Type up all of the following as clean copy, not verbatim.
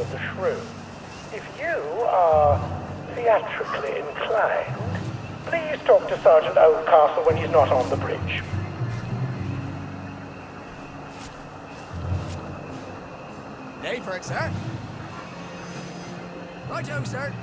of the shrew. If you are theatrically inclined, please talk to Sergeant Oldcastle when he's not on the bridge. Day for it, sir. Righto, sir.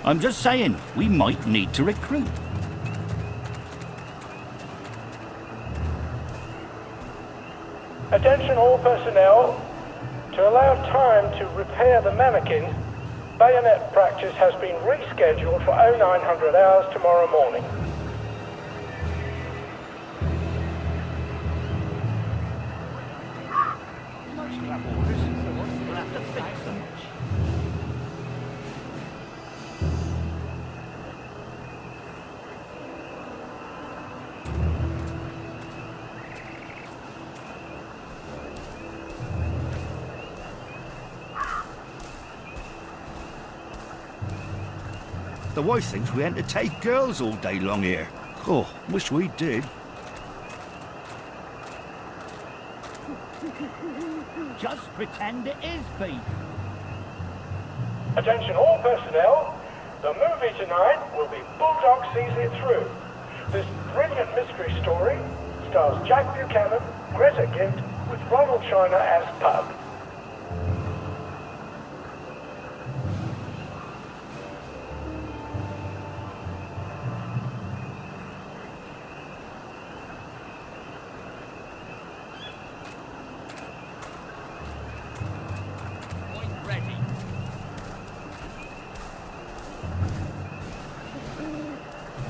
I'm just saying, we might need to recruit. Attention all personnel. To allow time to repair the mannequin, bayonet practice has been rescheduled for 0900 hours tomorrow morning. The wife thinks we entertain girls all day long here. Oh, wish we did. Just pretend it is beef. Attention all personnel. The movie tonight will be Bulldog Sees It Through. This brilliant mystery story stars Jack Buchanan, Greta Gint, with Ronald China as Pug.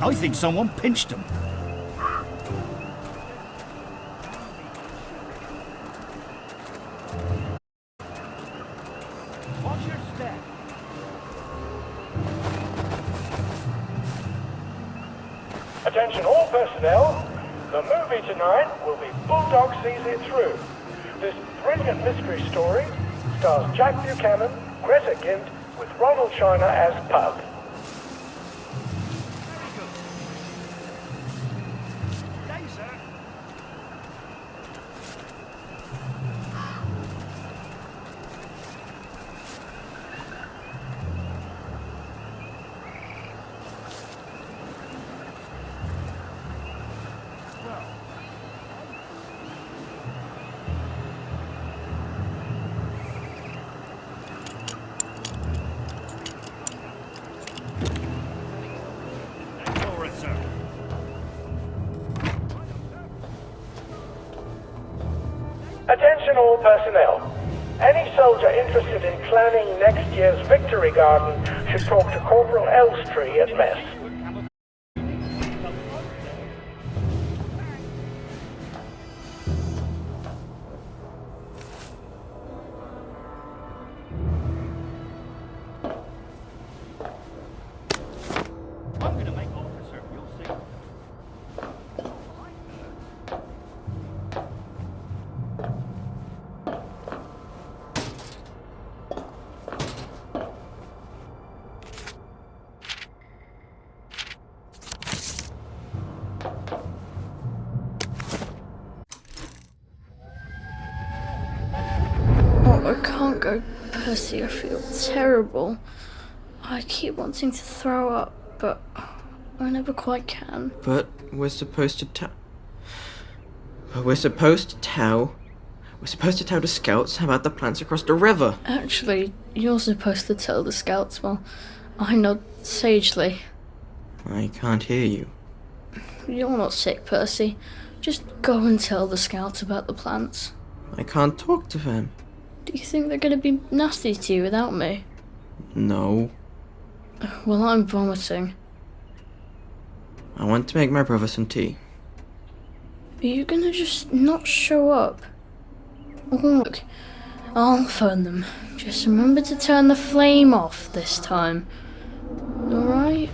I think someone pinched him. Watch your step. Attention all personnel. The movie tonight will be Bulldog Sees It Through. This brilliant mystery story stars Jack Buchanan, Greta Gint, with Ronald China as Pug. Attention all personnel. Any soldier interested in planning next year's Victory Garden should talk to Corporal Elstree at mess. I'm gonna make officer, you'll see. Oh, I can't go, Percy. I feel terrible. I keep wanting to throw up, but I never quite can. But we're supposed to We're supposed to tell the scouts about the plants across the river. Actually, you're supposed to tell the scouts while I nod sagely. I can't hear you. You're not sick, Percy. Just go and tell the scouts about the plants. I can't talk to them. Do you think they're going to be nasty to you without me? No. Well, I'm vomiting. I want to make my brother some tea. Are you going to just not show up? Oh, look, I'll phone them. Just remember to turn the flame off this time. Alright?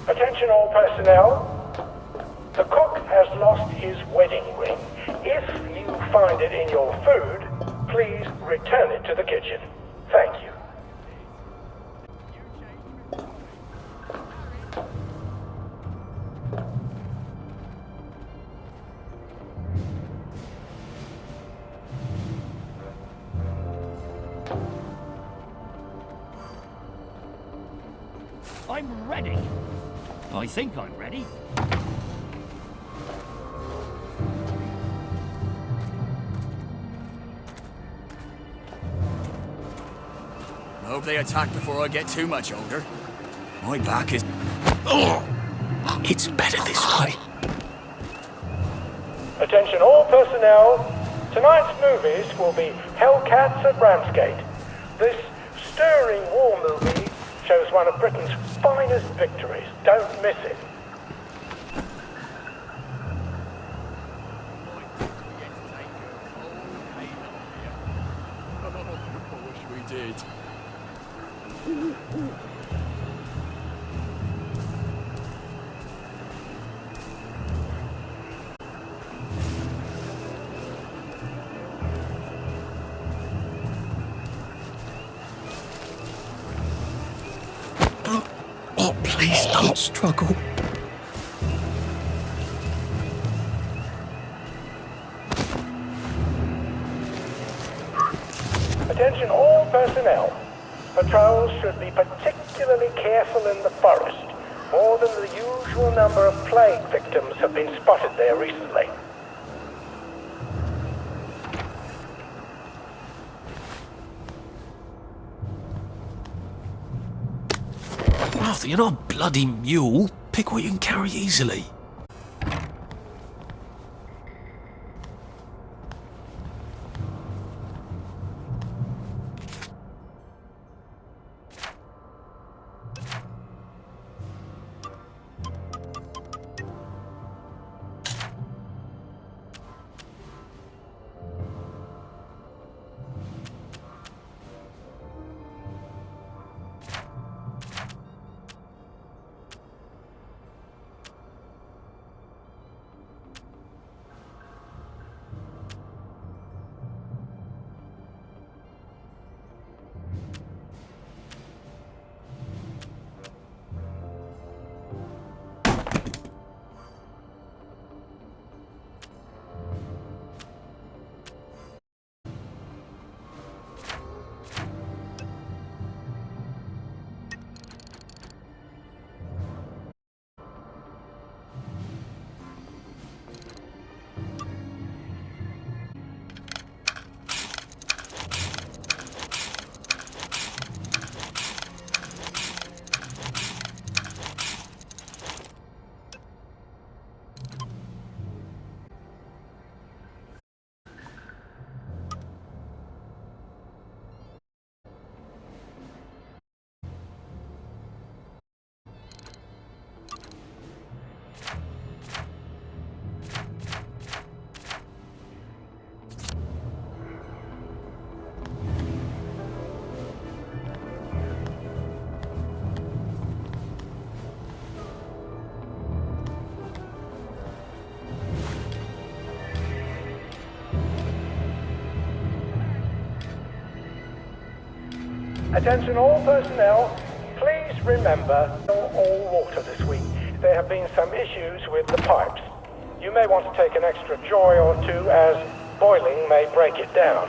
Attention all personnel. The cook has lost his wedding ring. If you find it in your food, please return it to the kitchen. Thank you. I'm ready. I think I'm ready. I hope they attack before I get too much older. My back is... Oh! It's better this way. Attention all personnel. Tonight's movies will be Hellcats at Ramsgate. This stirring war movie shows one of Britain's finest victories. Don't miss it. I wish we did. Oh, please don't struggle. Attention all personnel. Patrols should be particularly careful in the forest. More than the usual number of plague victims have been spotted there recently. Arthur, you're not a bloody mule. Pick what you can carry easily. Attention all personnel, please remember all water this week. There have been some issues with the pipes. You may want to take an extra joy or two as boiling may break it down.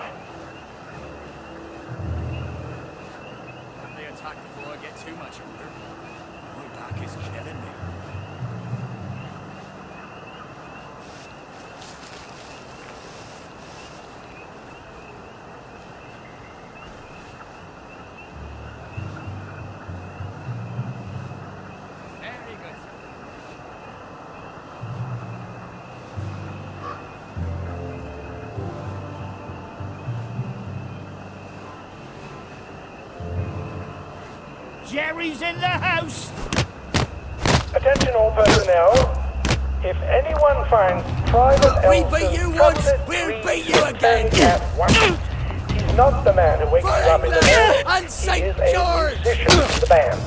They attack before I get too much older. My back is killing me. Very good. Jerry's in the house! Attention all personnel, if anyone finds Private We Elton beat you once, Trumpet we'll Reed beat you again. at once, he's not the man who wakes you up in the morning. And He St. is a George. musician of the band.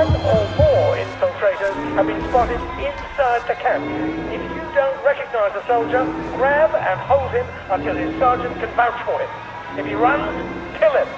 one or more infiltrators have been spotted inside the camp. If you don't recognize a soldier, grab and hold him until his sergeant can vouch for him. If he runs, kill him.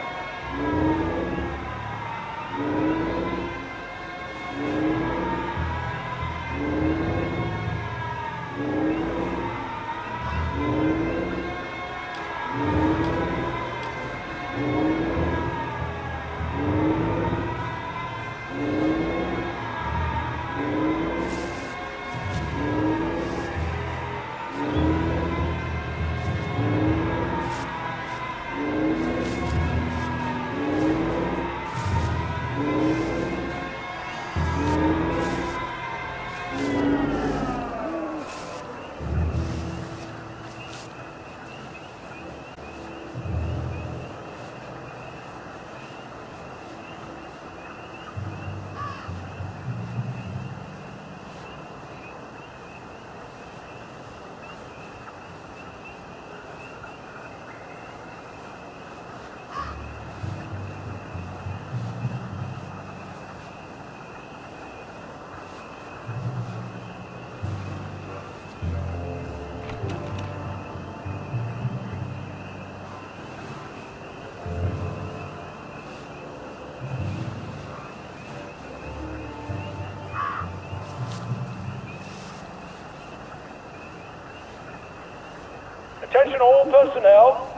Attention all personnel.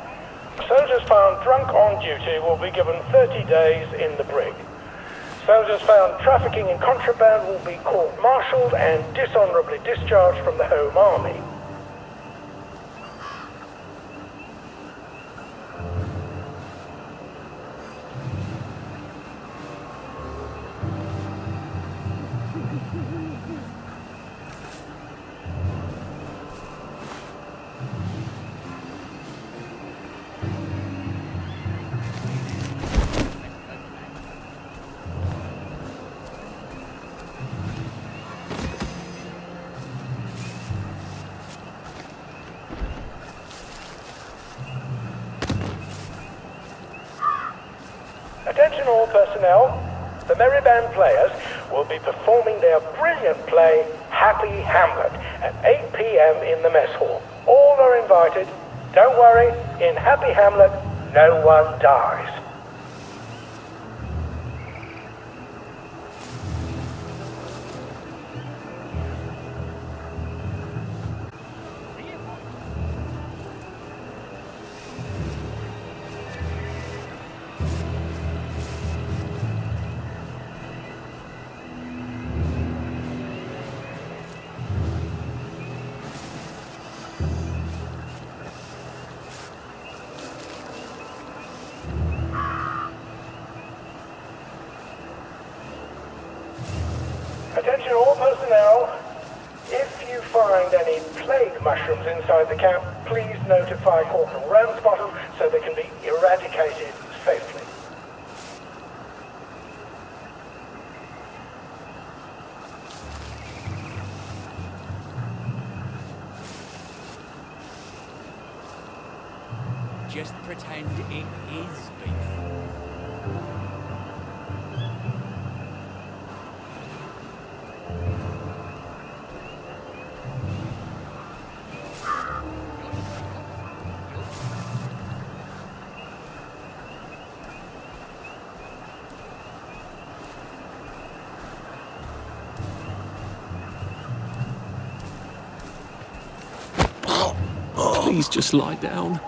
Soldiers found drunk on duty will be given 30 days in the brig. Soldiers found trafficking in contraband will be court-martialed and dishonorably discharged from the Home Army. Attention all personnel. The Merry Band players will be performing their brilliant play, Happy Hamlet, at 8 p.m. in the mess hall. All are invited. Don't worry, in Happy Hamlet, no one dies. Attention all personnel. If you find any plague mushrooms inside the camp, please notify Corporal Ramsbottom so they can be eradicated safely. Just pretend it is beef. Please just lie down.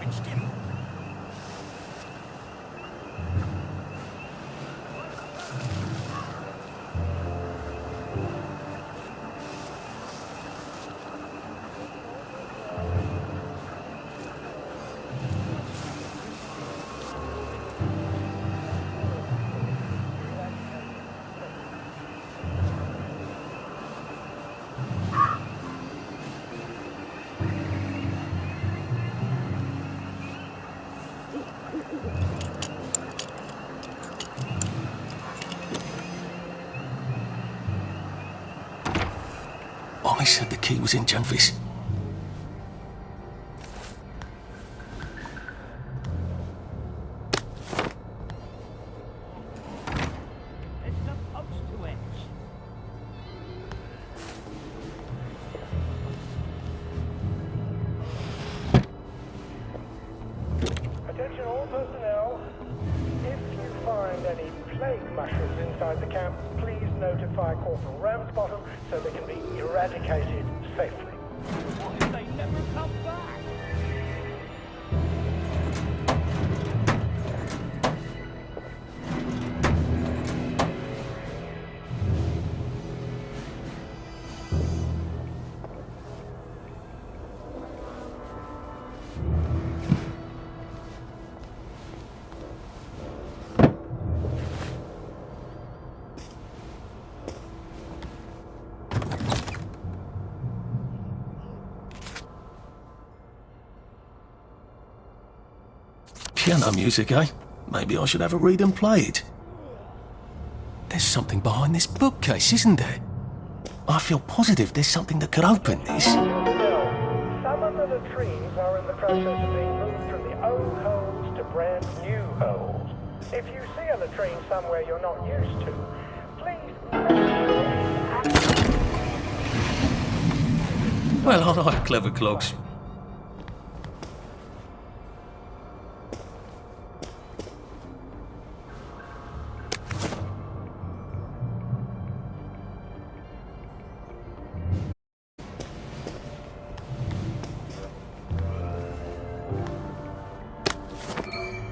rabbit skin. I said the key was in Janvis. Attention all personnel. If you find any plague mushrooms inside the camp, please notify Corporal Ramsbottom so they can be eradicated safely. What if they never come back? Piano music, eh? Maybe I should have a read and play it. There's something behind this bookcase, isn't there? I feel positive there's something that could open this. No, some of the latrines are in the process of being moved from the old holes to brand new holes. If you see a latrine somewhere you're not used to, please make sure it's Well, I like clever clogs.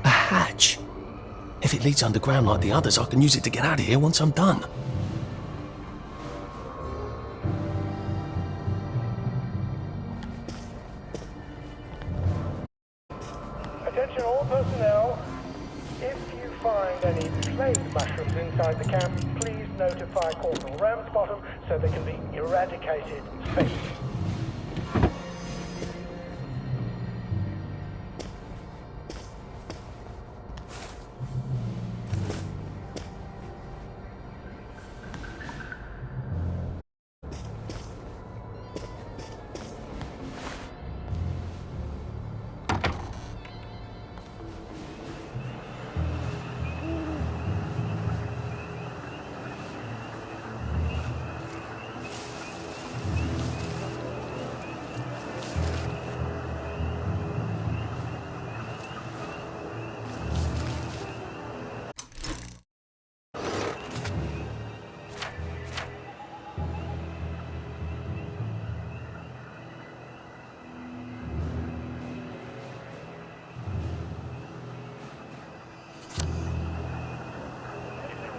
A hatch. If it leads underground like the others, I can use it to get out of here once I'm done. Attention all personnel. If you find any plague mushrooms inside the camp, please notify Corporal Ramsbottom so they can be eradicated safely.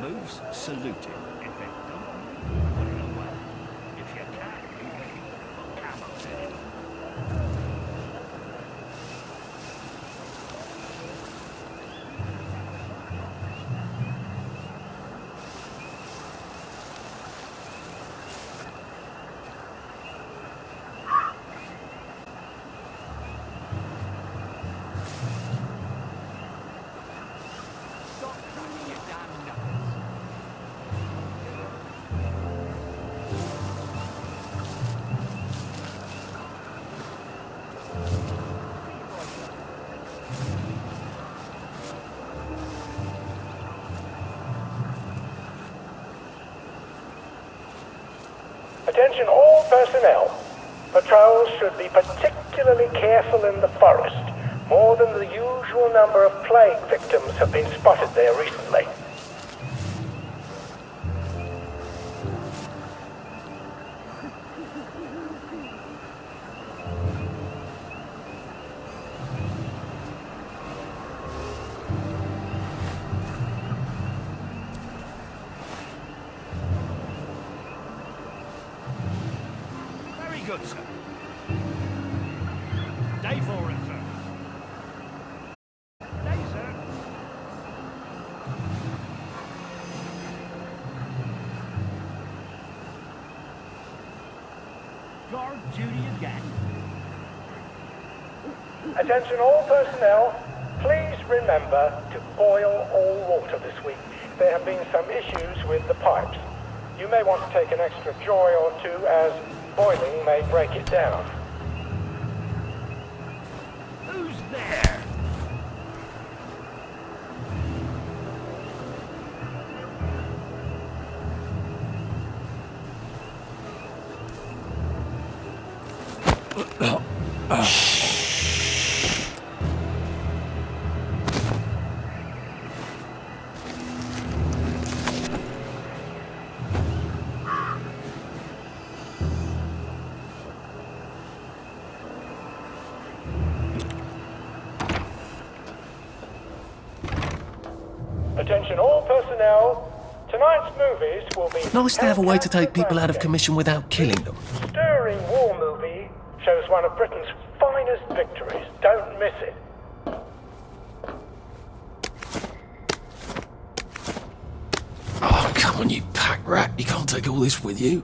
Moves, salute him. If it don't, put it away. If you can't beat it, put camo in it. Stop cracking your damn knuckles. Attention all personnel. Patrols should be particularly careful in the forest. More than the usual number of plague victims have been spotted there recently. good, sir. Day for it, sir. Day, sir. Guard duty again. Attention all personnel, please remember to boil all water this week. There have been some issues with the pipes. You may want to take an extra joy or two as boiling may break it down. Who's there? Attention all personnel, tonight's movies will be... Nice to have a way to take people out of commission without killing them. Stirring war movie shows one of Britain's finest victories. Don't miss it. Oh, come on, you pack rat. You can't take all this with you.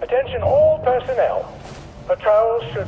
Attention all personnel. Patrols should...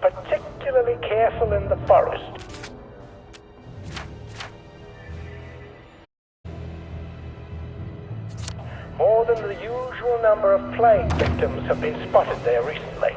particularly careful in the forest. More than the usual number of plague victims have been spotted there recently.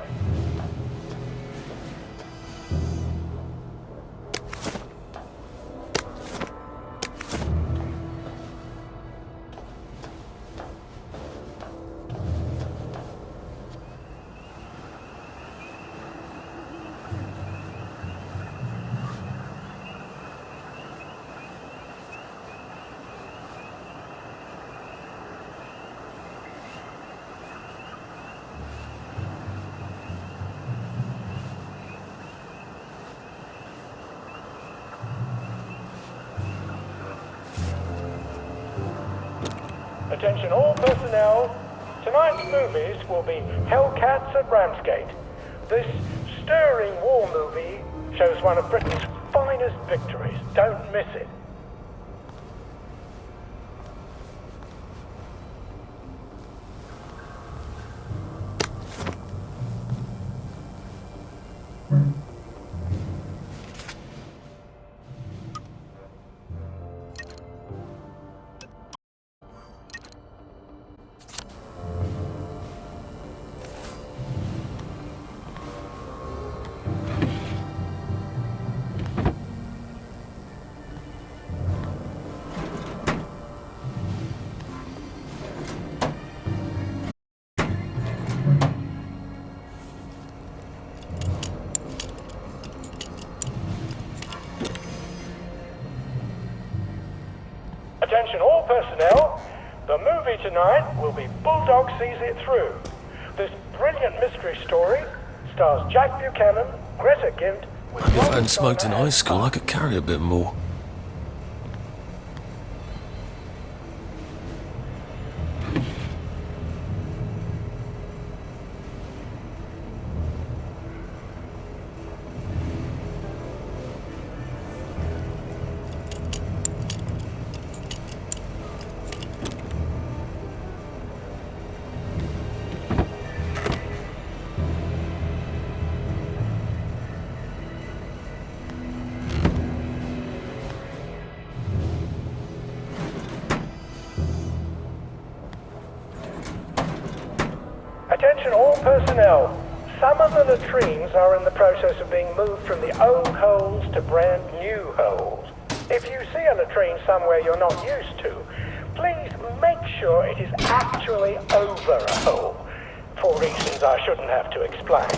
Attention all personnel. Tonight's movies will be Hellcats at Ramsgate. This stirring war movie shows one of Britain's finest victories. Don't miss it. Attention all personnel. The movie tonight will be Bulldog Sees It Through. This brilliant mystery story stars Jack Buchanan, Greta Gint, with Maybe if I hadn't smoked in high school, I could carry a bit more. Attention all personnel. Some of the latrines are in the process of being moved from the old holes to brand new holes. If you see a latrine somewhere you're not used to, please make sure it is actually over a hole, for reasons I shouldn't have to explain.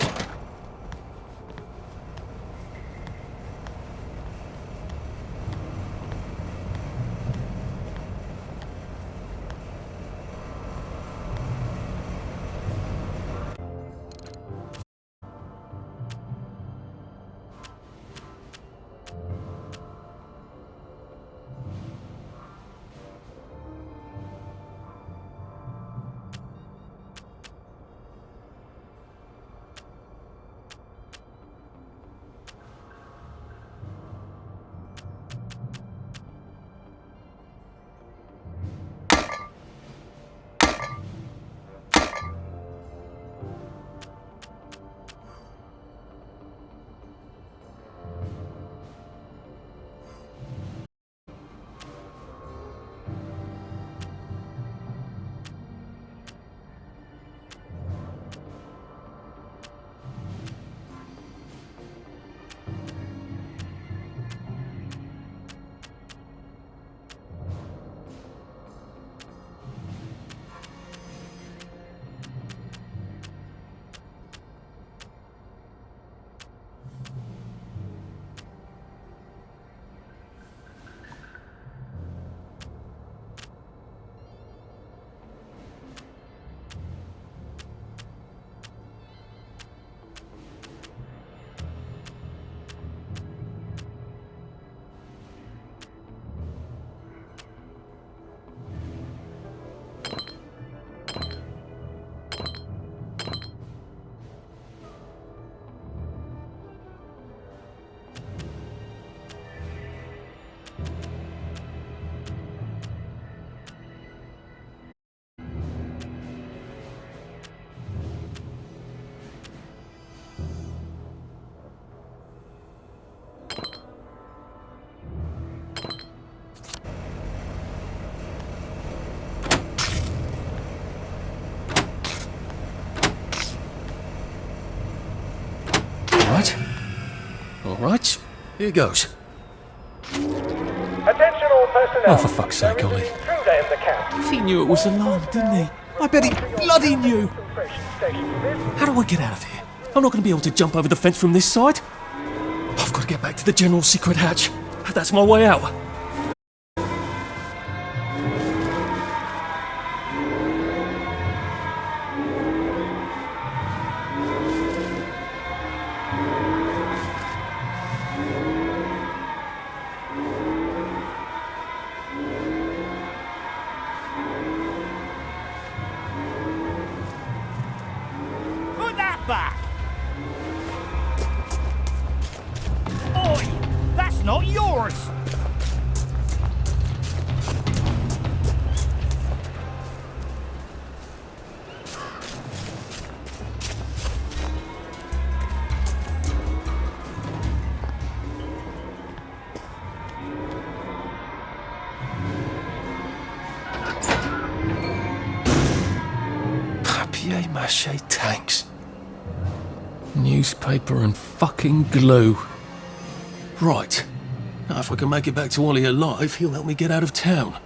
Right, here goes. Attention all personnel. Oh, for fuck's sake, There is Ollie. an intruder in the camp. He knew it was alarmed, didn't he? I bet he bloody knew. Concentration station. This How do I get out of here? I'm not going to be able to jump over the fence from this side. I've got to get back to the general secret hatch. That's my way out. Put that back! Oi! That's not yours! Papier-mâché tanks. Newspaper and fucking glue. Right. Now if I can make it back to Ollie alive, he'll help me get out of town.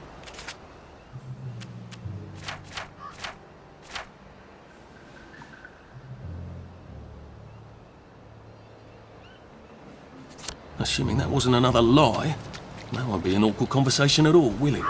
Assuming that wasn't another lie, that won't be an awkward conversation at all, will it?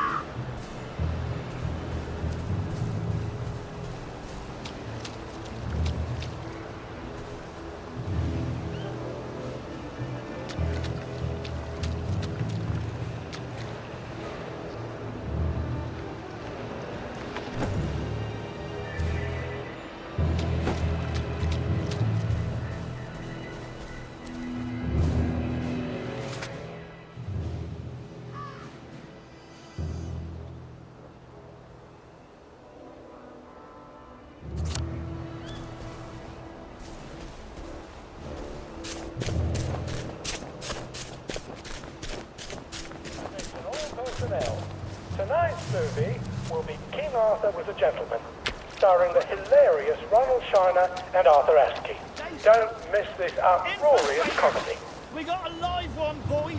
Attention all personnel. Tonight's movie will be King Arthur Was a Gentleman, starring the hilarious Ronald Shiner and Arthur Askey. Don't miss this uproarious comedy. We got a live one, boys!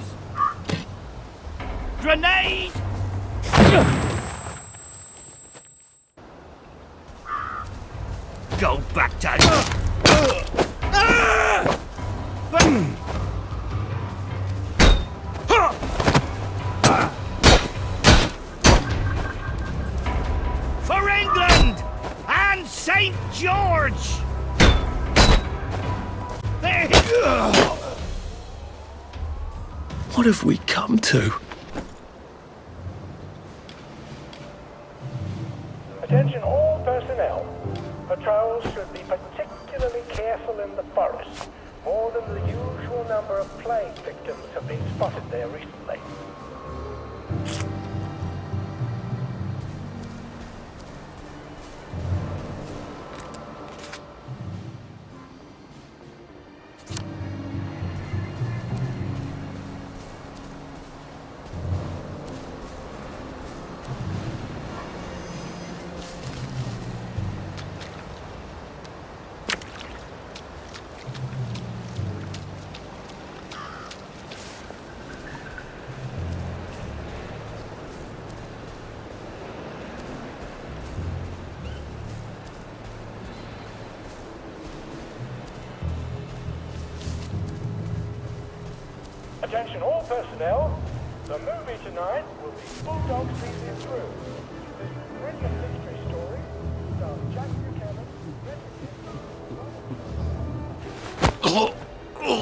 Grenade! Go back to... For England and St. George! There. What have we come to? Attention all personnel. Patrols should be particularly careful in the forest. More than the usual number of plague victims have been spotted there recently. Attention all personnel. The movie tonight will be Bulldog Sees It Through. This brilliant mystery story stars Jack Buchanan,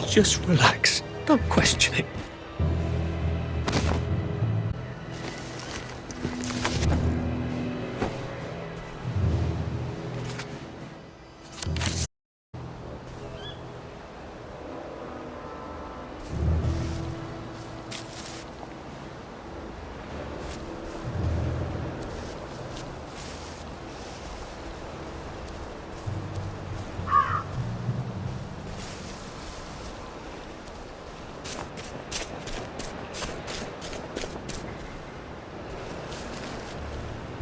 Just relax. Don't question it.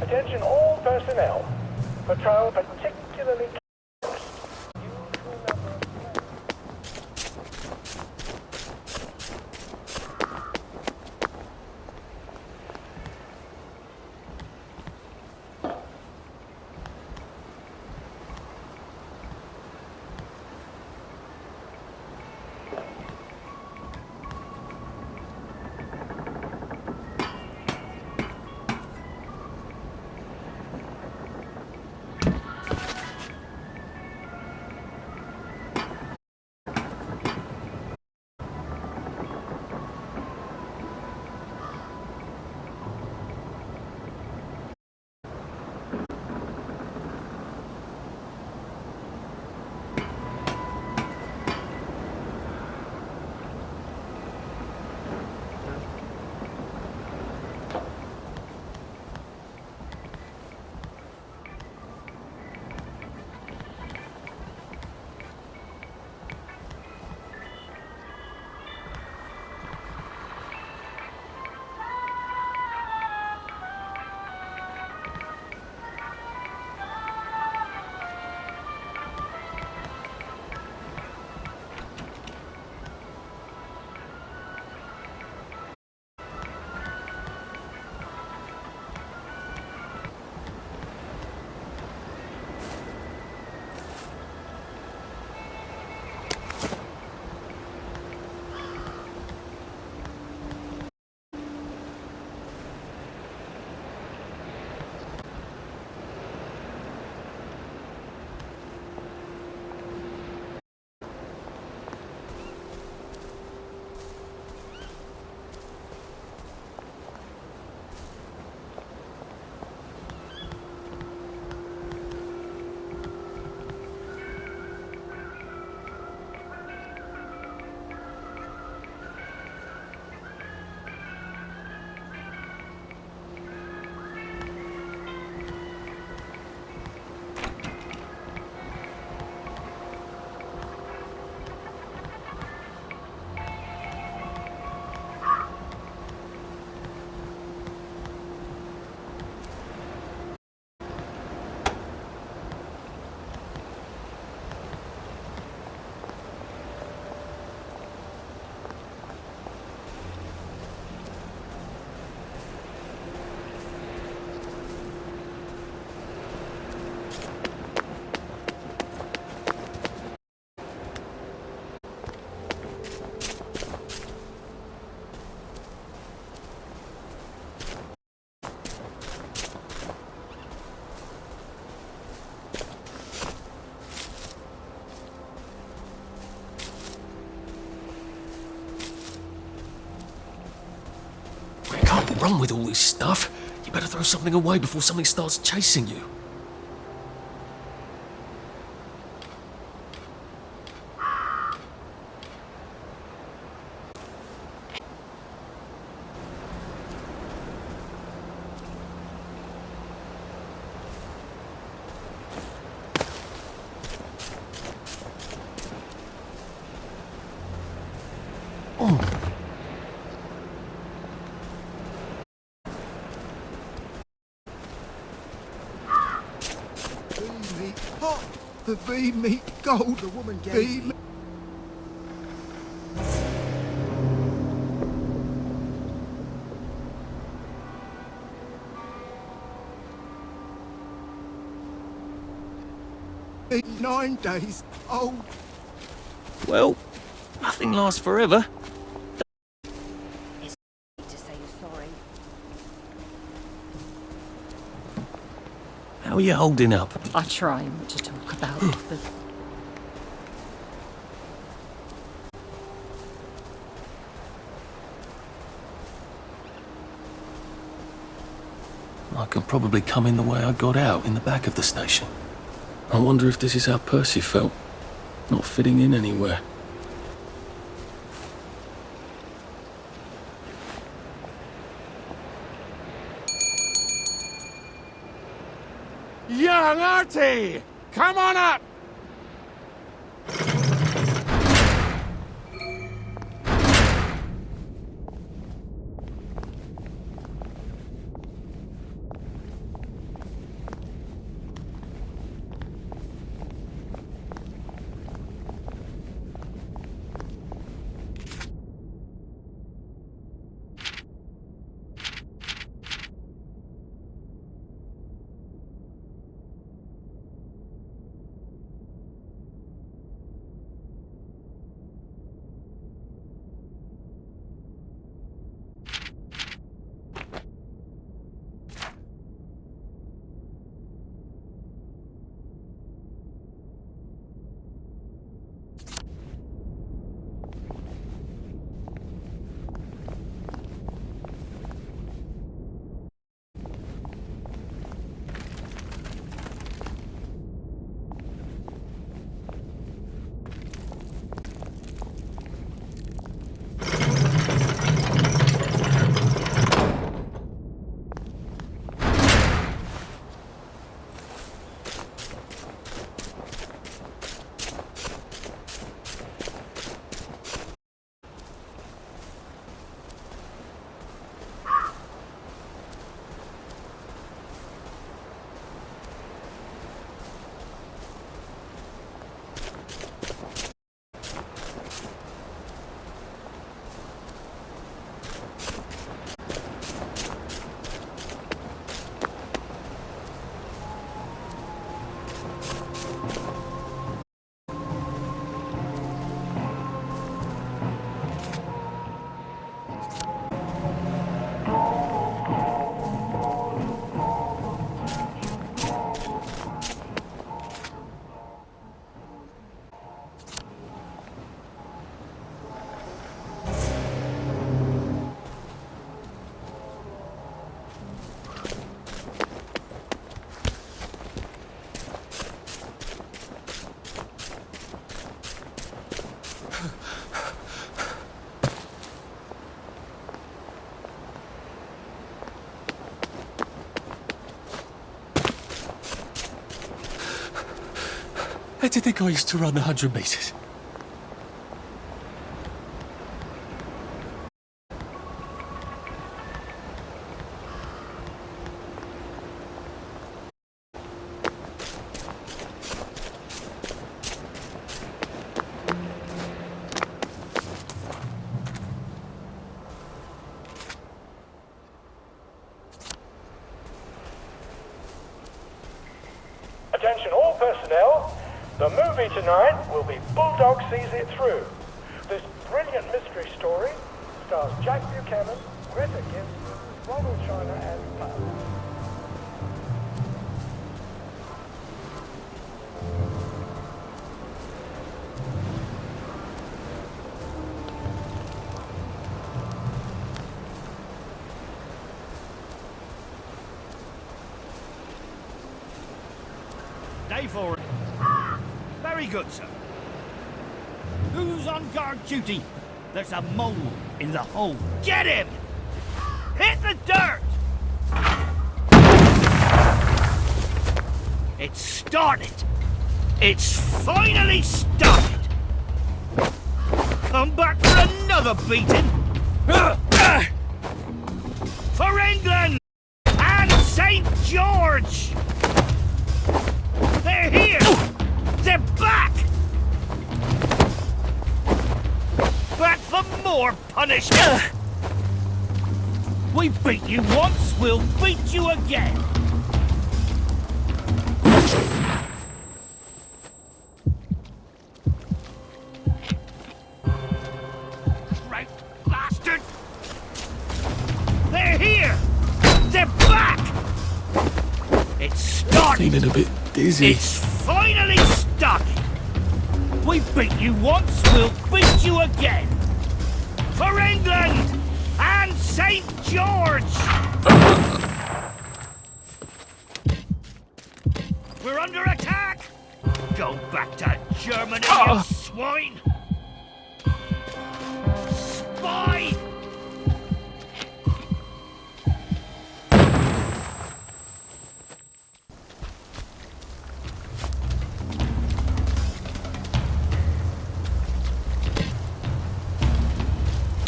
Attention all personnel. Patrol particularly usual number of run with all this stuff. You better throw something away before something starts chasing you. Meat hot, the V meat gold, the woman gave me. In 9 days old. Well, nothing lasts forever. To say you're sorry. How are you holding up? I try not to talk about it, but I could probably come in the way I got out, in the back of the station. I wonder if this is how Percy felt. Not fitting in anywhere. Young Artie! Come on up! How do you think I used to run the 100 metres? Attention all personnel. The movie tonight will be Bulldog Sees It Through. This brilliant mystery story stars Jack Buchanan, Greta Gibbs, Ronald China and Paz. Day forward. Very good, sir. Who's on guard duty? There's a mole in the hole. Get him! Hit the dirt! It's started. It's finally started. Come back for another beating. For England and St. George. They're here. They're back. Back for more punishment. We beat you once, we'll beat you again. Right, bastard! They're here! They're back! It's started! Feeling a bit dizzy. It's finally started! We beat you once, we'll beat you again! For England! And St. George! We're under attack! Go back to Germany, you swine! Spy!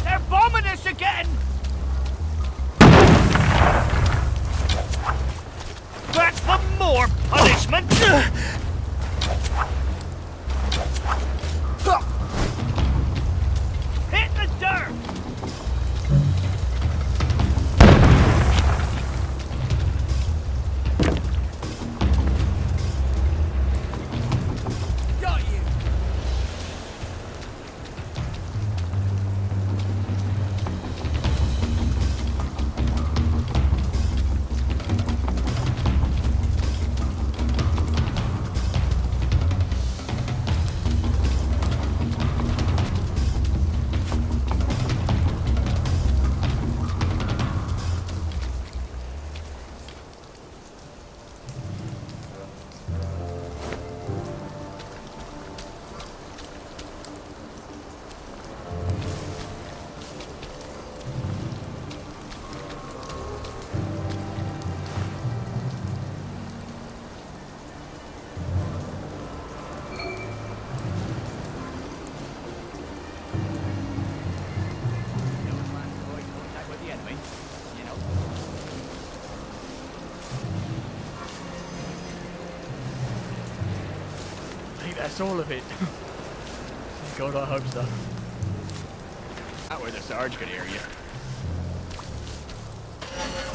They're bombing us again! Back for more punishment! Hit the dirt! Got you! With the enemy, you know. I think that's all of it. Thank God, I hope so. That way the Sarge could hear you.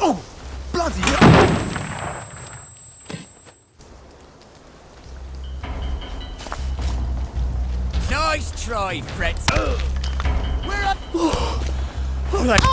Oh, bloody hell! Nice try, Fritz. We're up. Oh, that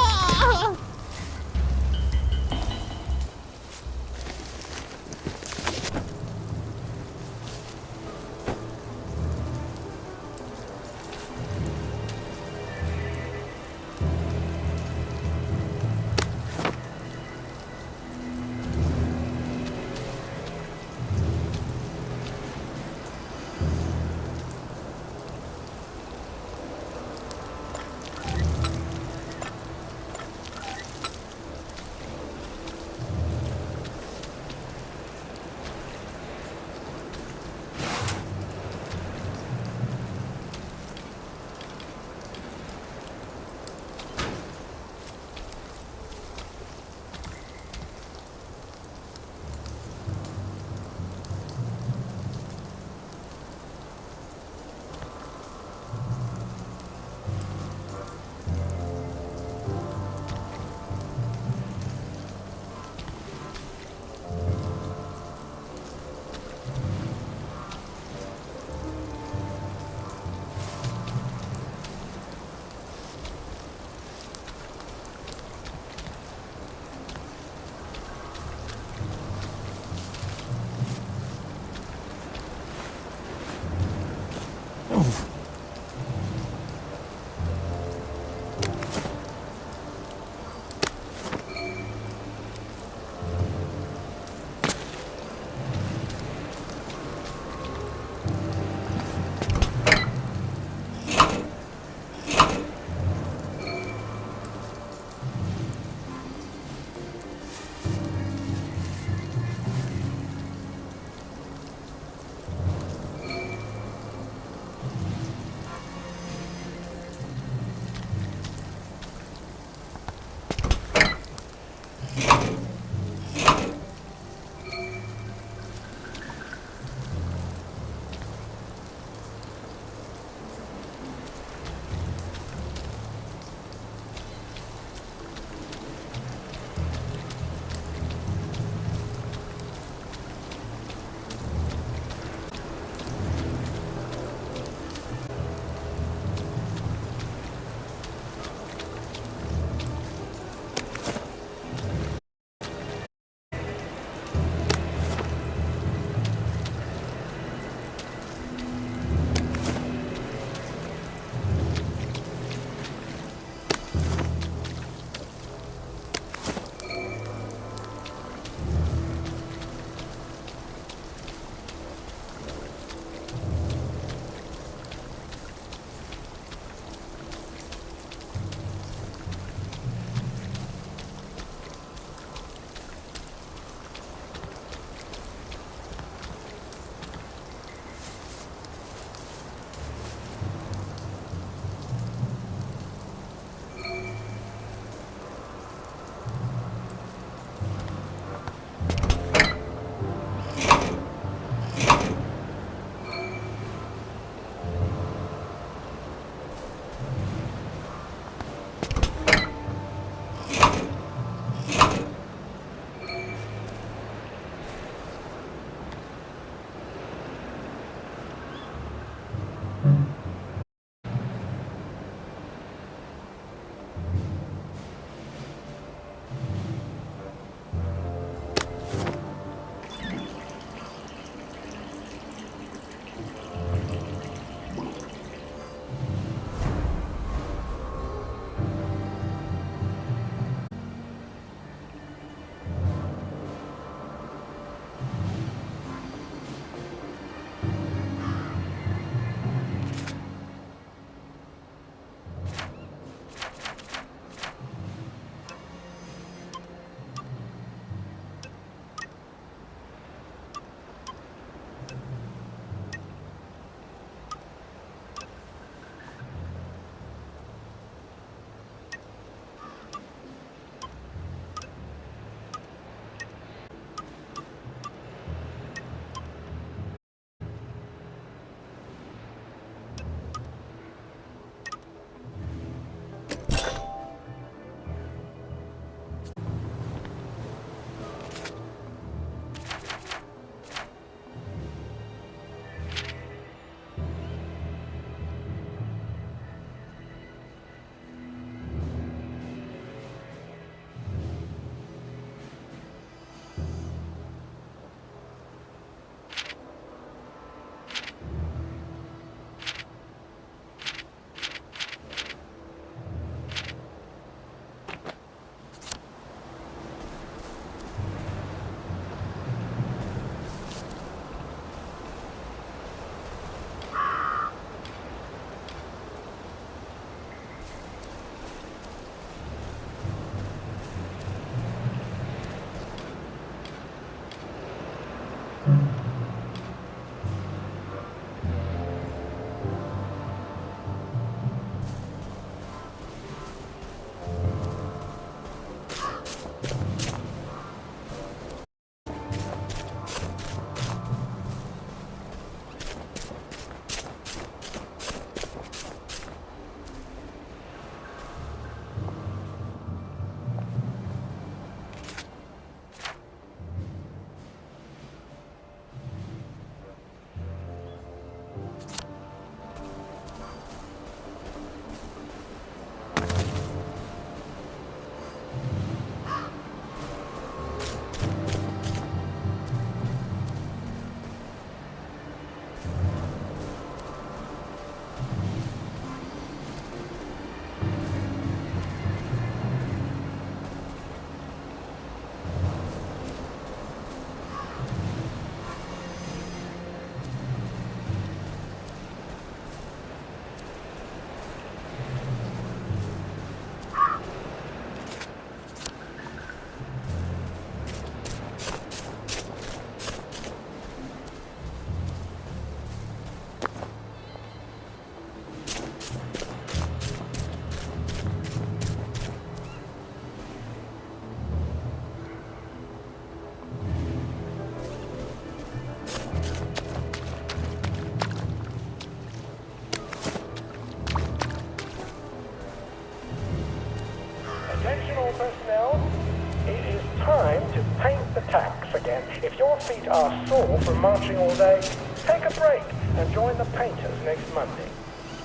If your feet are sore from marching all day, take a break and join the painters next Monday.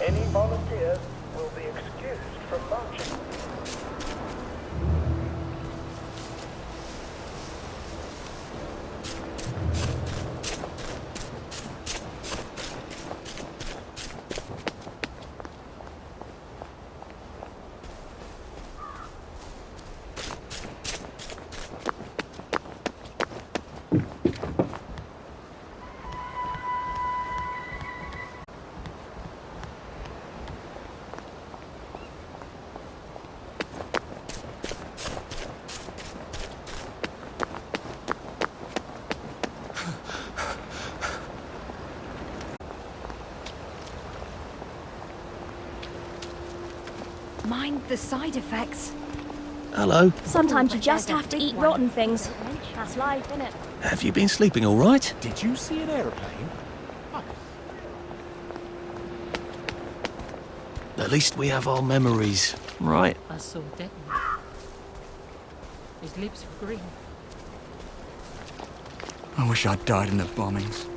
Any volunteers will be excused from marching. Mind the side effects. Hello. Sometimes you just have to eat rotten things. That's life, innit? Have you been sleeping all right? Did you see an aeroplane? At least we have our memories, right? I saw Denton. His lips were green. I wish I'd died in the bombings.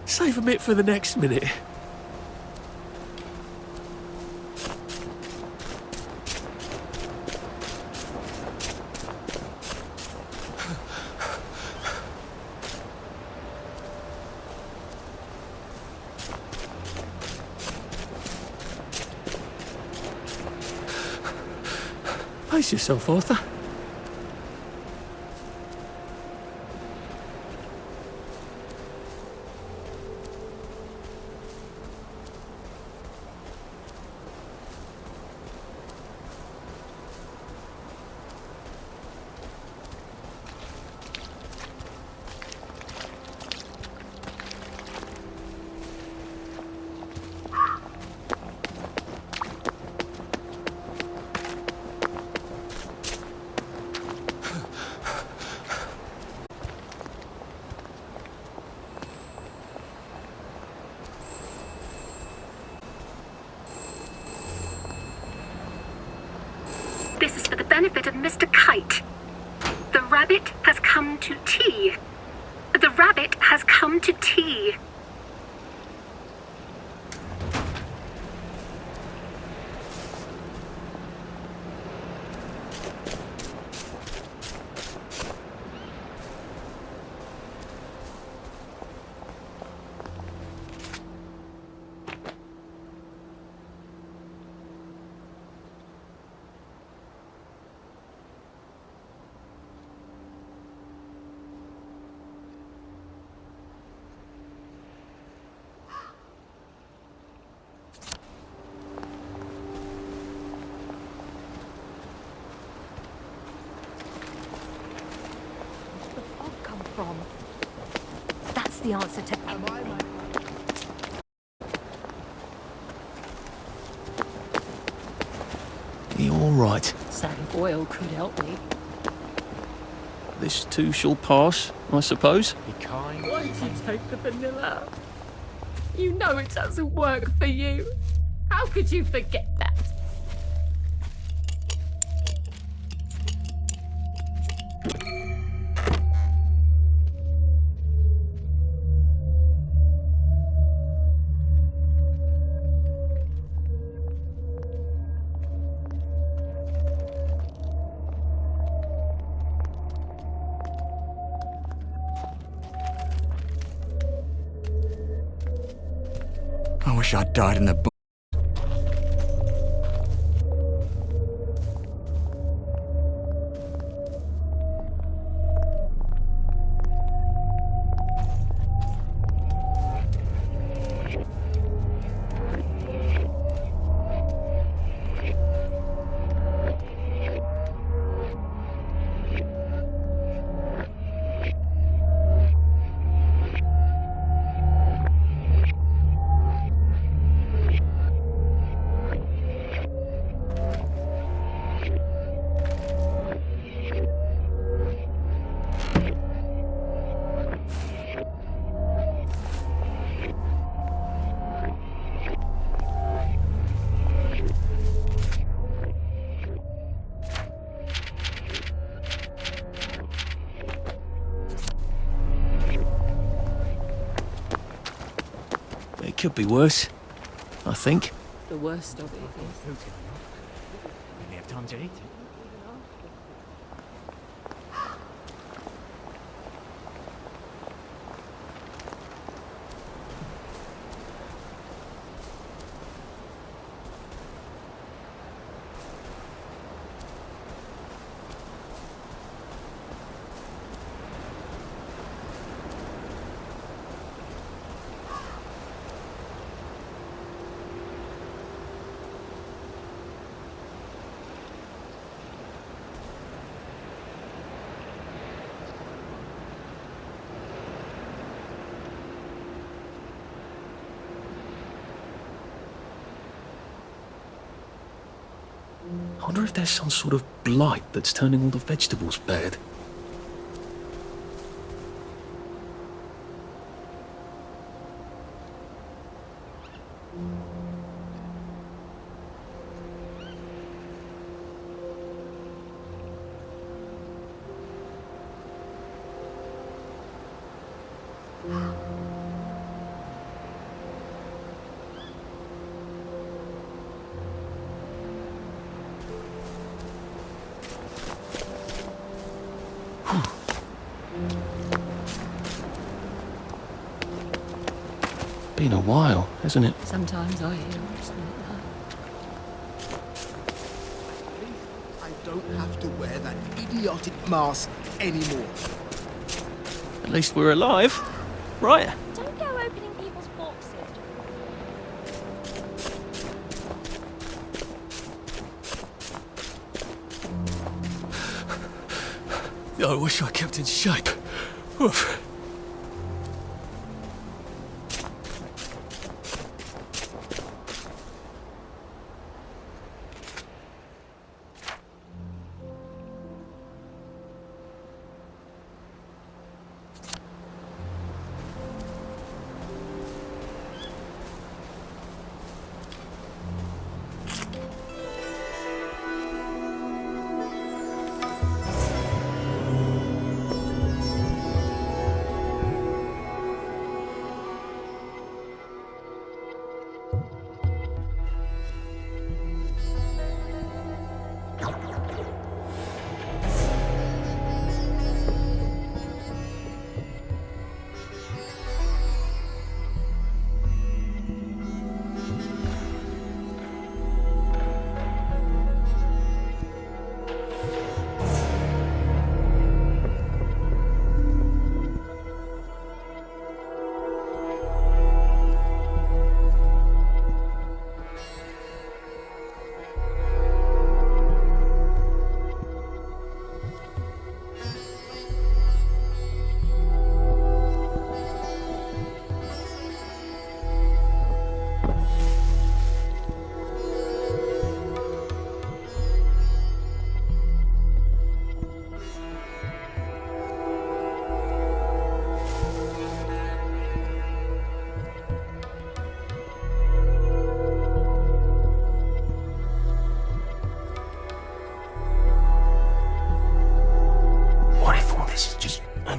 Save a bit for the next minute. Pace yourself, Arthur. This is for the benefit of Mr. Kite. The rabbit has come to tea. The rabbit has come to tea. From. That's the answer to. You all right? Sam Boyle could help me. This too shall pass, I suppose. Be kind. Why'd you take the vanilla? You know it doesn't work for you. How could you forget that? I wish I'd died in the bombings. could be worse. I think. The worst of it is. We have time to eat. I wonder if there's some sort of blight that's turning all the vegetables bad. Been a while, hasn't it? Sometimes I hear absolute I don't have to wear that idiotic mask anymore. At least we're alive, right? Don't go opening people's boxes. I wish I kept in shape. Oof.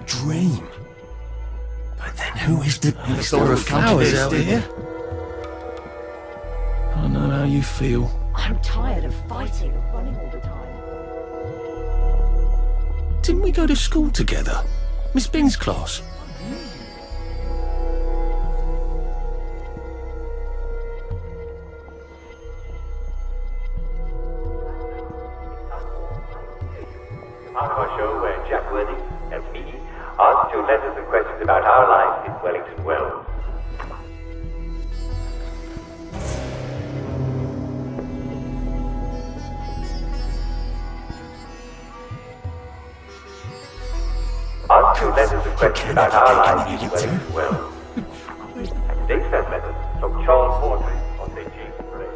Dream. But then who is the store of flowers out here? I know how you feel. I'm tired of fighting and running all the time. Didn't we go to school together? Miss Bing's class? Our show where Jack Worthy and me asked you letters and questions about our lives in Wellington Wells. Asked you letters and questions about our lives in Wellington Wells. Today's first letter from Charles Audrey on St. James Parade.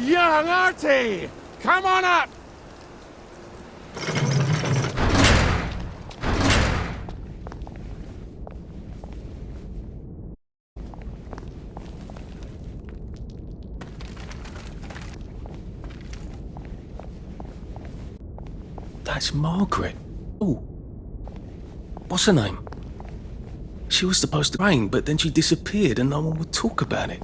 Young Artie! Come on up! That's Margaret. Oh. What's her name? She was supposed to train, but then she disappeared and no one would talk about it.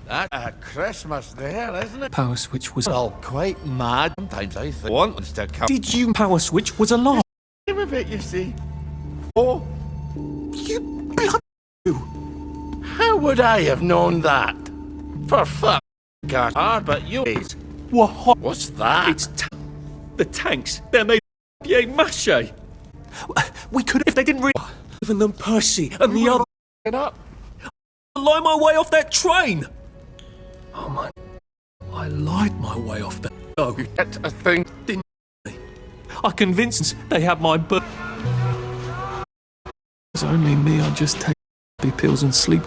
That's a Christmas there, isn't it? Power switch was all quite mad. Sometimes I think wants to come. Did you power switch was a lie? Of it, you see. Oh, You blood. how would I have known that? For fuck, God, but you is. What? What's that? It's the tanks. They're made of papier-mâché. We could if they didn't even them Percy and the other. Get up. Lie my way off that train. Oh my! I lied my way off that. Oh, You get a thing. didn't I? I convinced they had my book. It's only me. I just take pills and sleep.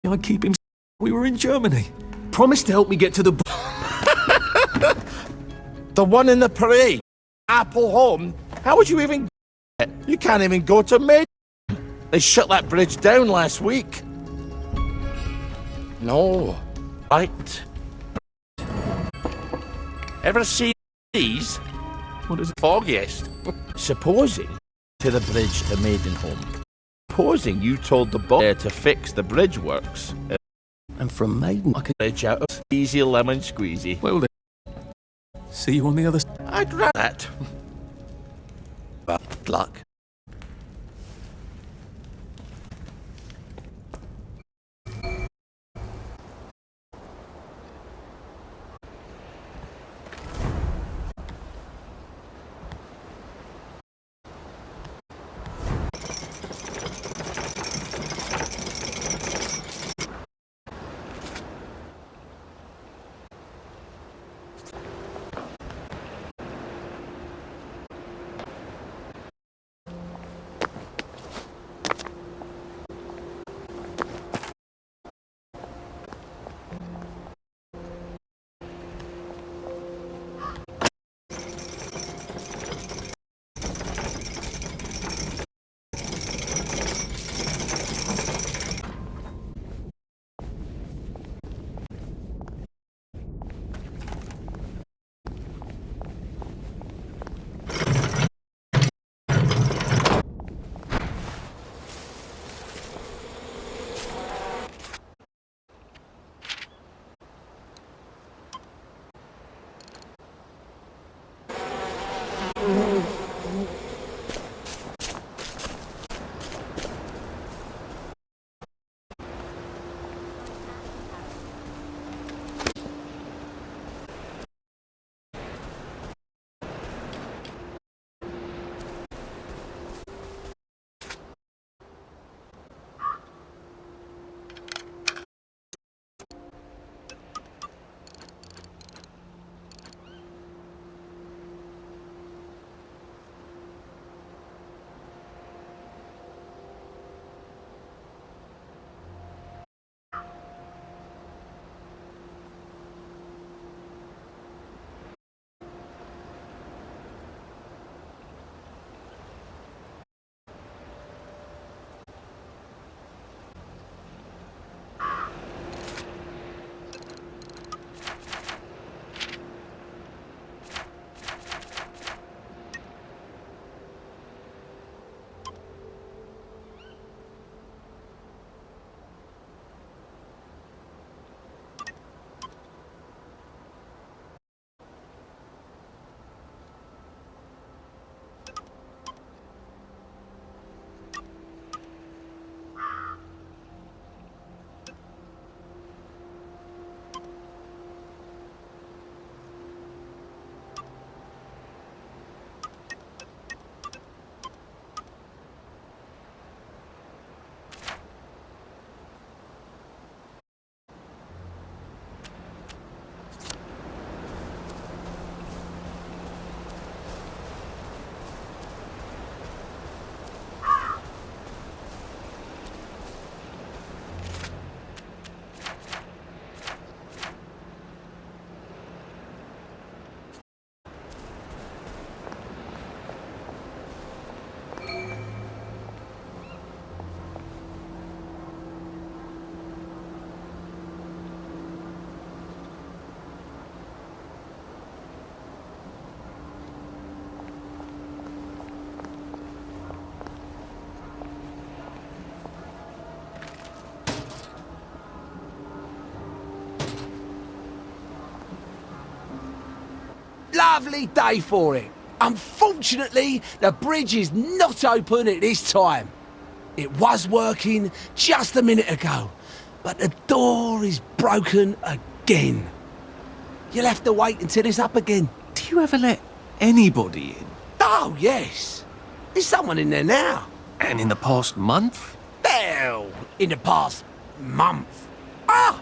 I keep him. We were in Germany. Promise to help me get to the. The one in the parade. Apple Home. How would you even get it? You can't even go to Maid. They shut that bridge down last week. No. Right. Ever see these? What is it? Foggiest. Supposing to the bridge to Maidenholm. Supposing you told the boy to fix the bridge works. And from Maiden, I can Bridge out of easy lemon squeezy. well then. See you on the other side. I'd rather that. Bad luck. lovely day for it. Unfortunately, the bridge is not open at this time. It was working just a minute ago, but the door is broken again. You'll have to wait until it's up again. Do you ever let anybody in? Oh, yes. There's someone in there now. And in the past month? Well, in the past month. Ah!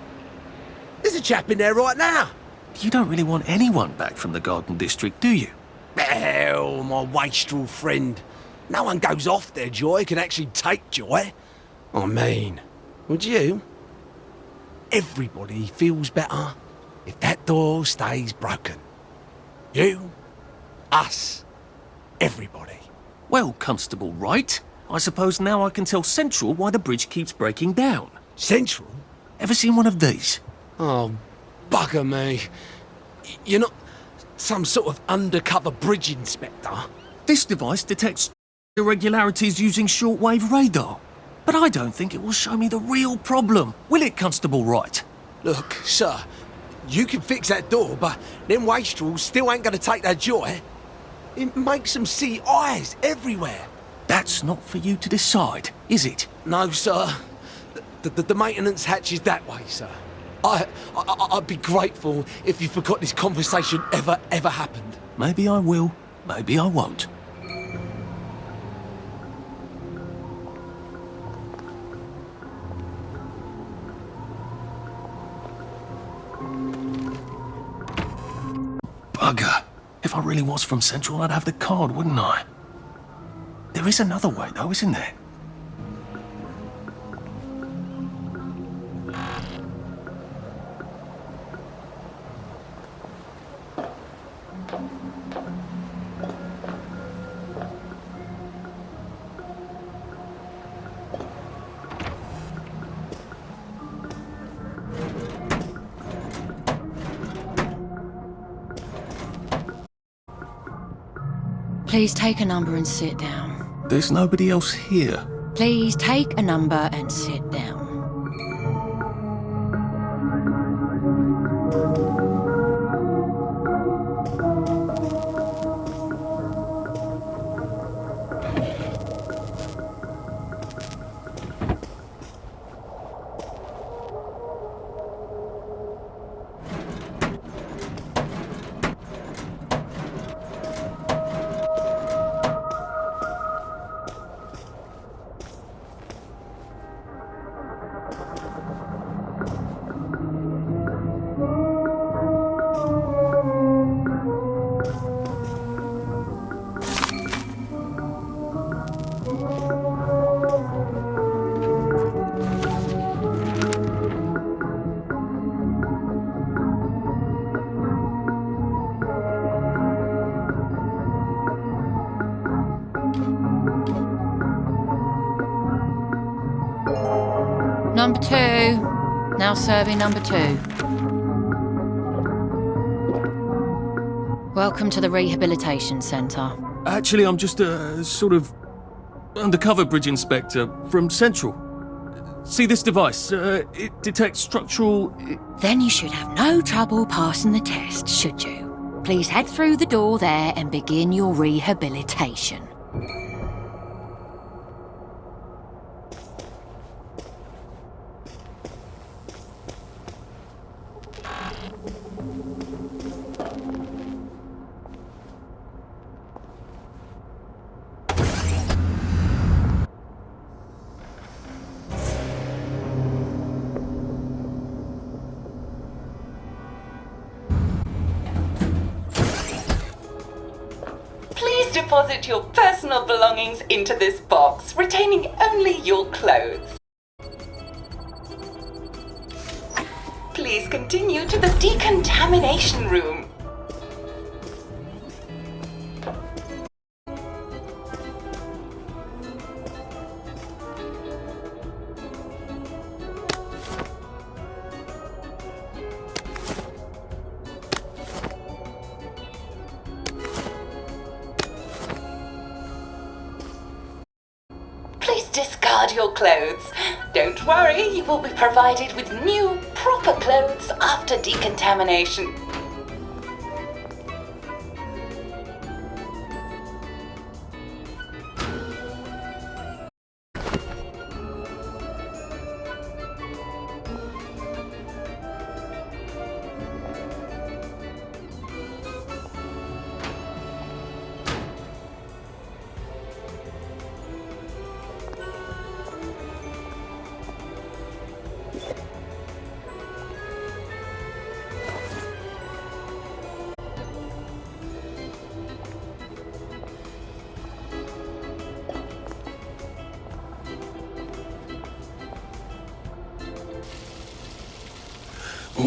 There's a chap in there right now. You don't really want anyone back from the Garden District, do you? Well, my wastrel friend. No one goes off their joy can actually take joy. I mean, would you? Everybody feels better if that door stays broken. You, us, everybody. Well, Constable Wright, I suppose now I can tell Central why the bridge keeps breaking down. Central? Ever seen one of these? Oh, bugger me. You're not some sort of undercover bridge inspector? This device detects irregularities using shortwave radar. But I don't think it will show me the real problem. Will it, Constable Wright? Look, sir, you can fix that door, but them wastrels still ain't gonna take their joy. It makes them see eyes everywhere. That's not for you to decide, is it? No, sir. The maintenance hatch is that way, sir. I'd be grateful if you forgot this conversation ever happened. Maybe I will, maybe I won't. Bugger. If I really was from Central, I'd have the card, wouldn't I? There is another way, though, isn't there? Please take a number and sit down. There's nobody else here. Please take a number and sit down. Number 2. Now serving number 2. Welcome to the Rehabilitation Centre. Actually, I'm just a sort of undercover bridge inspector from Central. See this device? It detects structural... Then you should have no trouble passing the test, should you? Please head through the door there and begin your rehabilitation. Deposit your personal belongings into this box, retaining only your clothes. Please continue to the decontamination room. Discard your clothes. Don't worry, you will be provided with new, proper clothes after decontamination.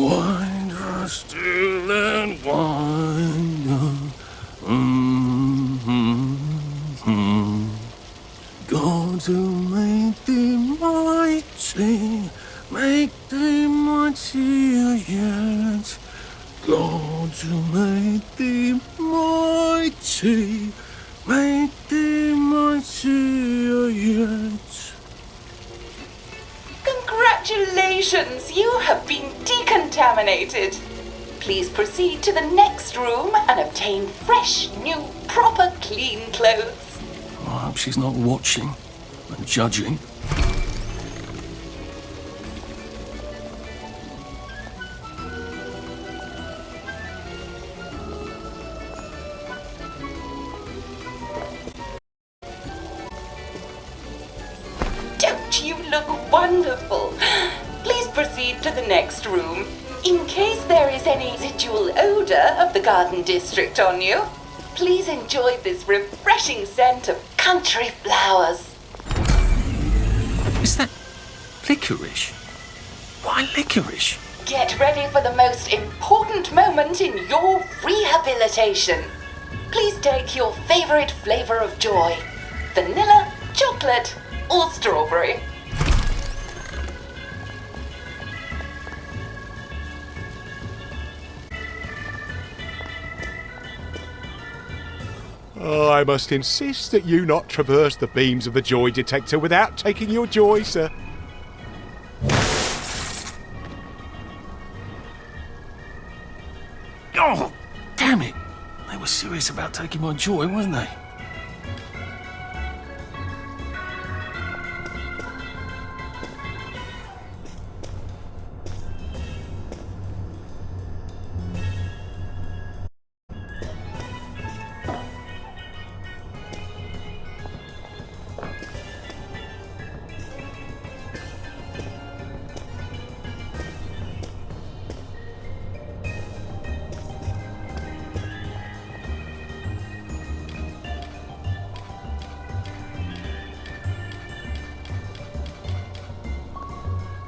Wind us still and wind us. God who made thee mighty, make thee mightier yet. God who made thee mighty, make thee mightier yet. Congratulations, you have been decontaminated. Please proceed to the next room and obtain fresh, new, proper, clean clothes. I hope she's not watching and judging. Don't you look wonderful? Please proceed to the next room. In case there is any residual odor of the Garden District on you, please enjoy this refreshing scent of country flowers. Is that licorice? Why licorice? Get ready for the most important moment in your rehabilitation. Please take your favorite flavor of joy: vanilla, chocolate, or strawberry. I must insist that you not traverse the beams of the joy detector without taking your joy, sir. Oh, damn it! They were serious about taking my joy, weren't they?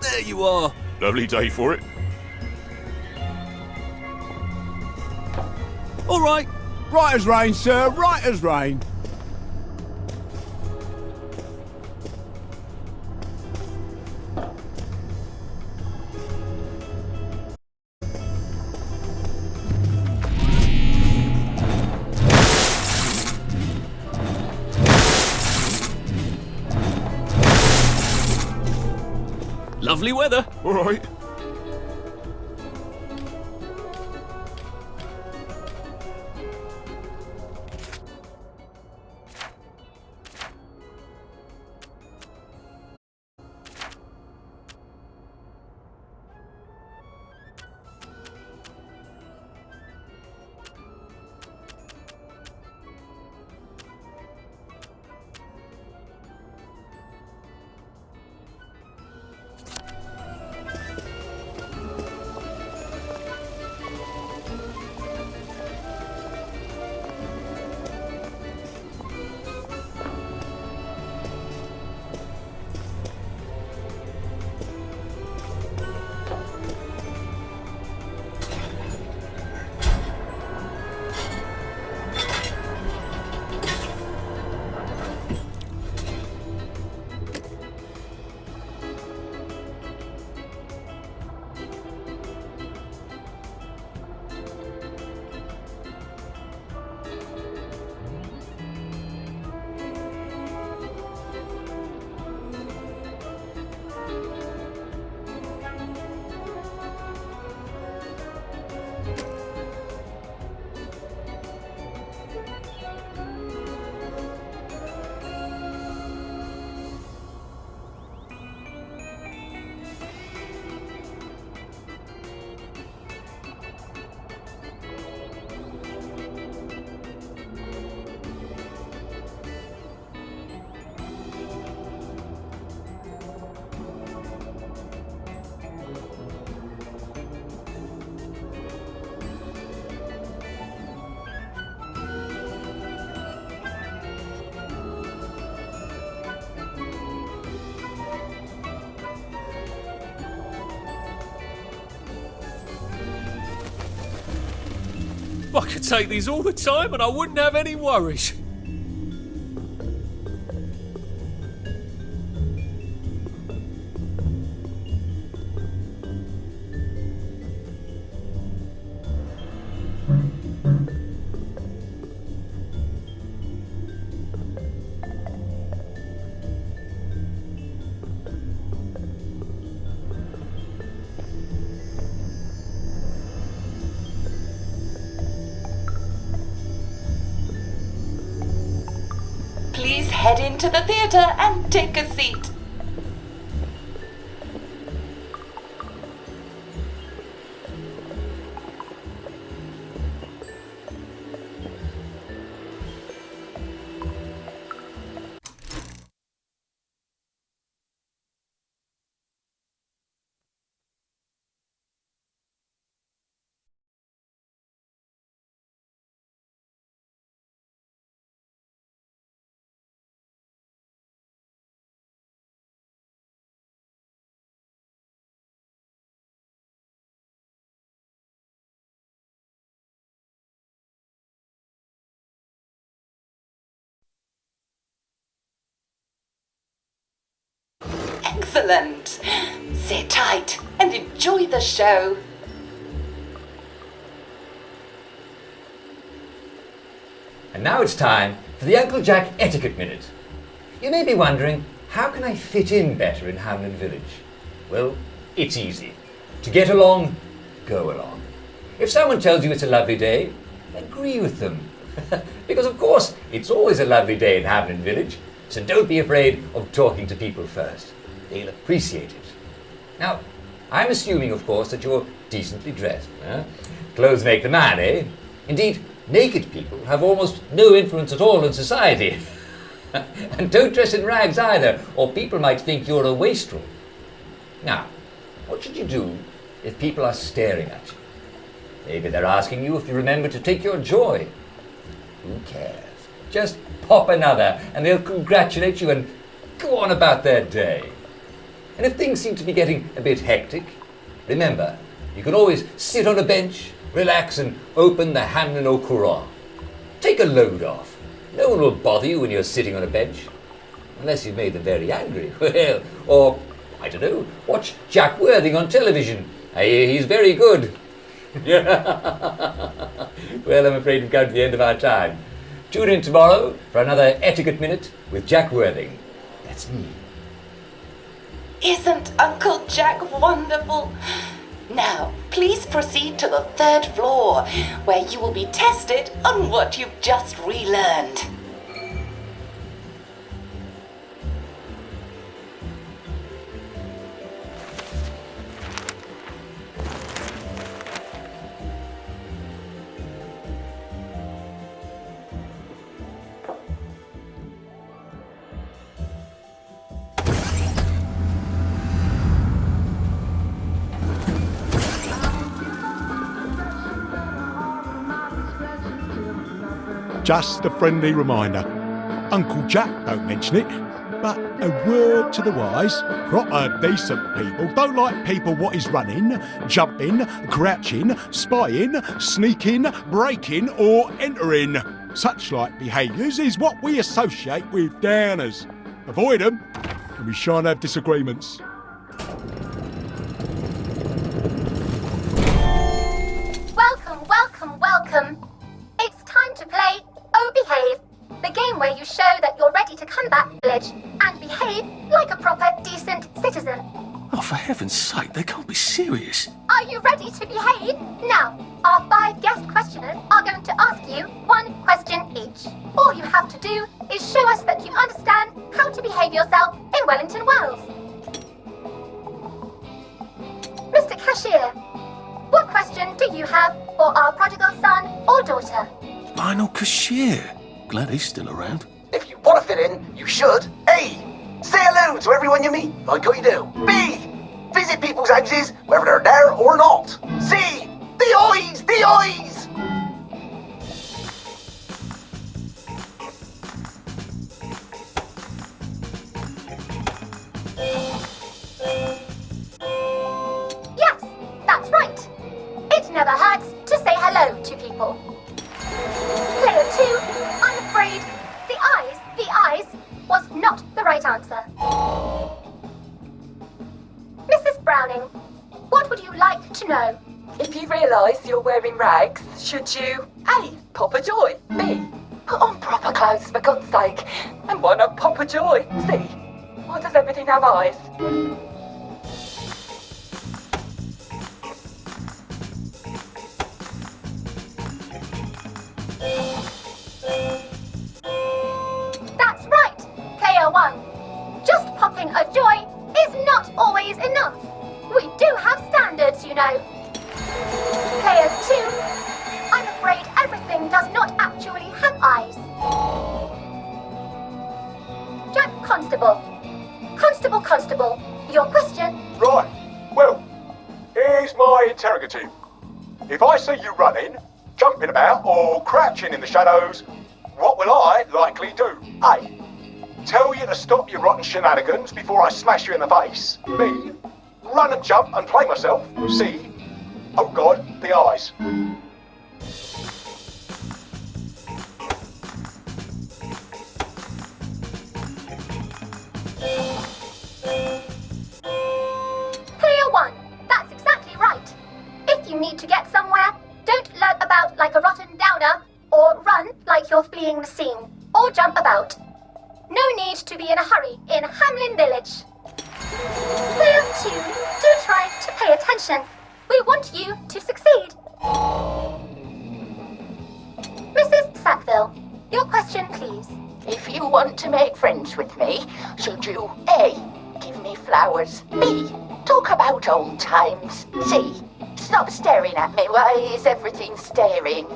There you are. Lovely day for it. All right. Right as rain, sir. Right as rain. Lovely weather. All right. I could take these all the time and I wouldn't have any worries. Please head into the theatre and take a seat. Excellent. Sit tight and enjoy the show. And now it's time for the Uncle Jack Etiquette Minute. You may be wondering, how can I fit in better in Hamlin Village? Well, it's easy. To get along, go along. If someone tells you it's a lovely day, agree with them. Because of course, it's always a lovely day in Hamlin Village, so don't be afraid of talking to people first. They'll appreciate it. Now, I'm assuming, of course, that you're decently dressed. Clothes make the man, eh? Indeed, naked people have almost no influence at all in society. And don't dress in rags either, or people might think you're a wastrel. Now, what should you do if people are staring at you? Maybe they're asking you if you remember to take your joy. Who cares? Just pop another, and they'll congratulate you and go on about their day. And if things seem to be getting a bit hectic, remember, you can always sit on a bench, relax and open the Hamlin au Courant. Take a load off. No one will bother you when you're sitting on a bench. Unless you've made them very angry. Well, or, I don't know, watch Jack Worthing on television. I hear he's very good. Well, I'm afraid we've come to the end of our time. Tune in tomorrow for another Etiquette Minute with Jack Worthing. That's me. Isn't Uncle Jack wonderful? Now, please proceed to the 3rd floor, where you will be tested on what you've just relearned. Just a friendly reminder. Uncle Jack don't mention it, but a word to the wise. Proper decent people don't like people what is running, jumping, crouching, spying, sneaking, breaking or entering. Such like behaviours is what we associate with downers. Avoid them and we shan't have disagreements. Welcome, welcome, welcome. It's time to play Oh Behave, the game where you show that you're ready to come back to the village and behave like a proper, decent citizen. Oh, for heaven's sake, they can't be serious. Are you ready to behave? Now, our 5 guest questioners are going to ask you 1 question each. All you have to do is show us that you understand how to behave yourself in Wellington Wells. Mr. Cashier, what question do you have for our prodigal son or daughter? Lionel Cashier. Glad he's still around. If you want to fit in, you should. A. Say hello to everyone you meet, like what you do. B. Visit people's houses, whether they're there or not. C. The eyes! The eyes! Yes, that's right. It never hurts to say hello to people. rags, should you? A. Pop a joy. B. Put on proper clothes for God's sake. And why not pop a joy? C. Why does everything have eyes? That's right, player 1. Just popping a joy is not always enough. We do have standards, you know. Player 2, I'm afraid everything does not actually have eyes. Jack Constable. Constable, your question? Right. Well, here's my interrogative. If I see you running, jumping about, or crouching in the shadows, what will I likely do? A. Tell you to stop your rotten shenanigans before I smash you in the face. B. Run and jump and play myself. C. Oh God, the eyes. Player 1, that's exactly right. If you need to get somewhere, don't lurk about like a rotten downer, or run like you're fleeing the scene, or jump about. No need to be in a hurry in Hamlin Village. Player 2, do try to pay attention. We want you to succeed. Mrs. Sackville, your question, please. If you want to make friends with me, should you A. Give me flowers. B. Talk about old times. C. Stop staring at me. Why is everything staring?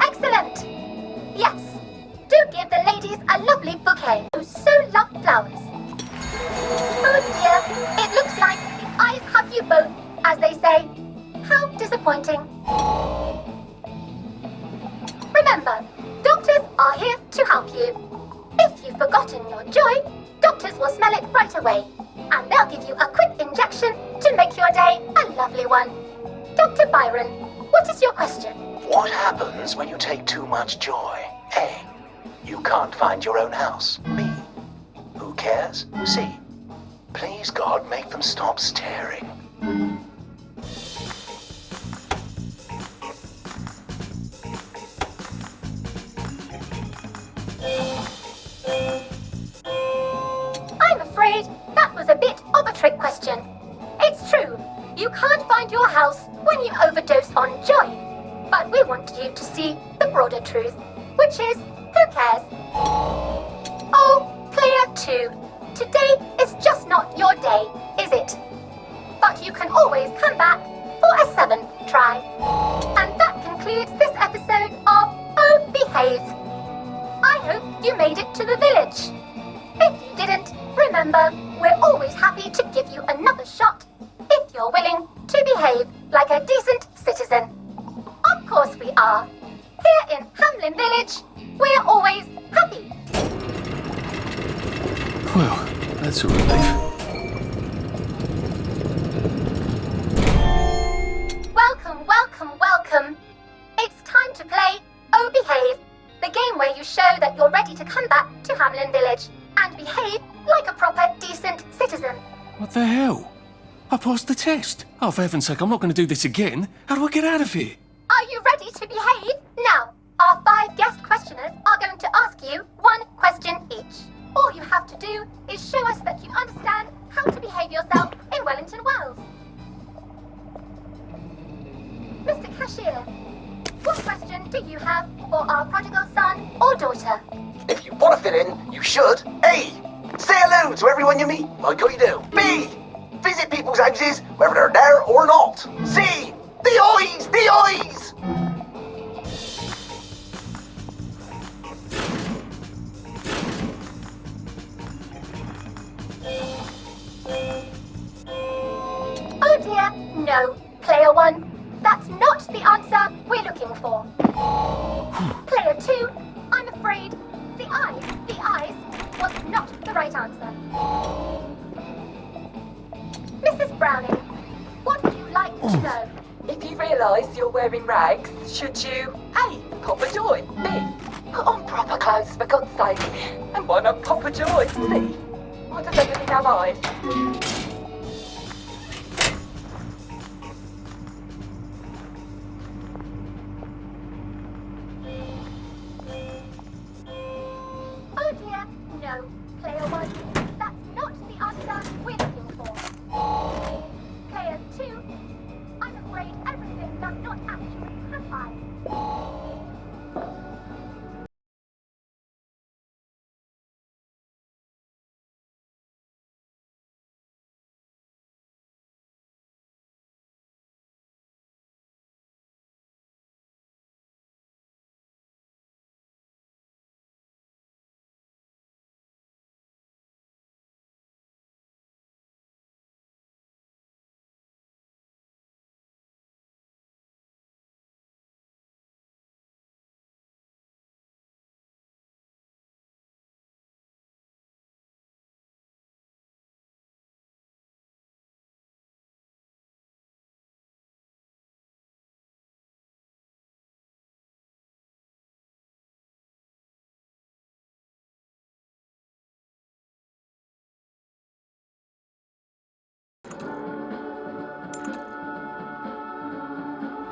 Excellent! Yes, do give the ladies a lovely bouquet who so love flowers. Oh dear, it looks like the eyes have you both, as they say. How disappointing. Remember, doctors are here to help you. If you've forgotten your joy, doctors will smell it right away, and they'll give you a quick injection to make your day a lovely one. Dr. Byron, what is your question? What happens when you take too much joy? A. You can't find your own house. B. Who cares? C. Please God, make them stop staring. I'm afraid that was a bit of a trick question. It's true, you can't find your house when you overdose on joy. But we want you to see the broader truth, which is, who cares? Oh, player 2, today is just not your day, is it? But you can always come back for a 7th try. And that concludes this episode of Oh Behave. I hope you made it to the village. If you didn't, remember, we're always happy to give you another shot if you're willing to behave like a decent citizen. Of course we are. Here in Hamlin Village, we're always happy. Well, that's a relief. Welcome. It's time to play Oh Behave, the game where you show that you're ready to come back to Hamlin Village and behave like a proper, decent citizen. What the hell? I passed the test. Oh, for heaven's sake, I'm not going to do this again. How do I get out of here? Are you ready to behave? Now, our 5 guest questioners are going to ask you 1 question each. All you have to do is show us that you understand how to behave yourself in Wellington Wells. Mr. Cashier, what question do you have for our prodigal son or daughter? If you want to fit in, you should. A. Say hello to everyone you meet, like how you do. B. Visit people's houses, whether they're there or not. C. The eyes! The eyes! Oh dear, no, player 1. That's not the answer we're looking for. Player 2, I'm afraid the eyes was not the right answer. Mrs. Browning, what would you like to know? If you realise you're wearing rags, should you A. Pop a joy. B. Put on proper clothes, for God's sake. And why not Papa Joy? See? Why does everything have eyes? Oh dear, no. Player 1, that's not the answer we're looking for. Player 2, I'm afraid everything does not actually have eyes.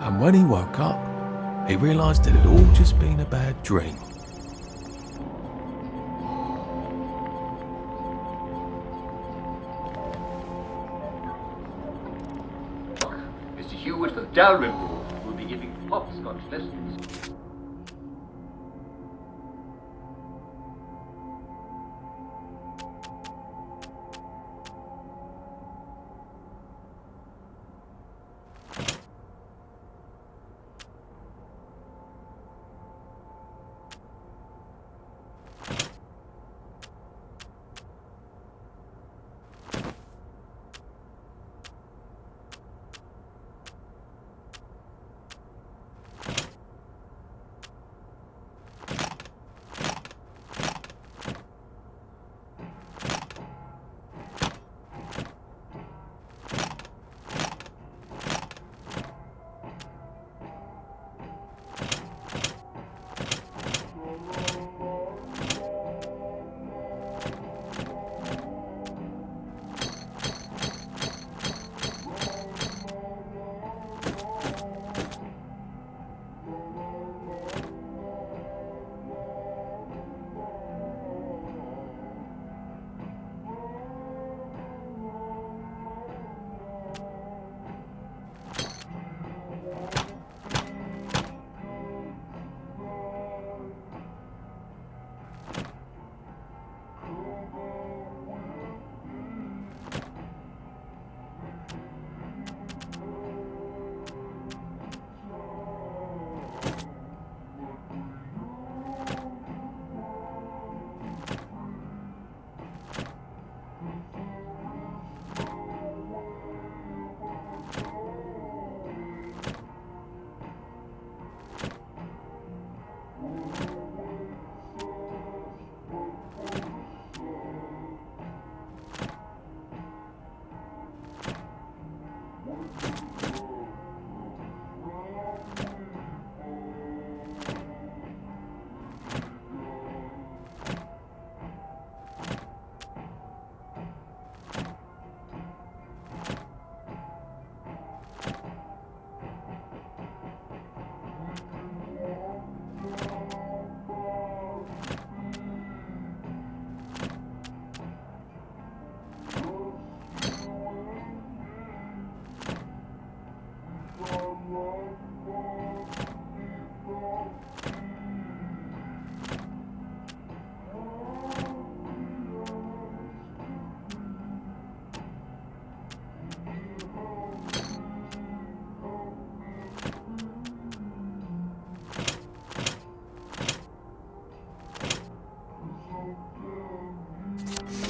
And when he woke up, he realised it had all just been a bad dream. Mr. Hewitt for the Dalrymple will be giving hopscotch lessons.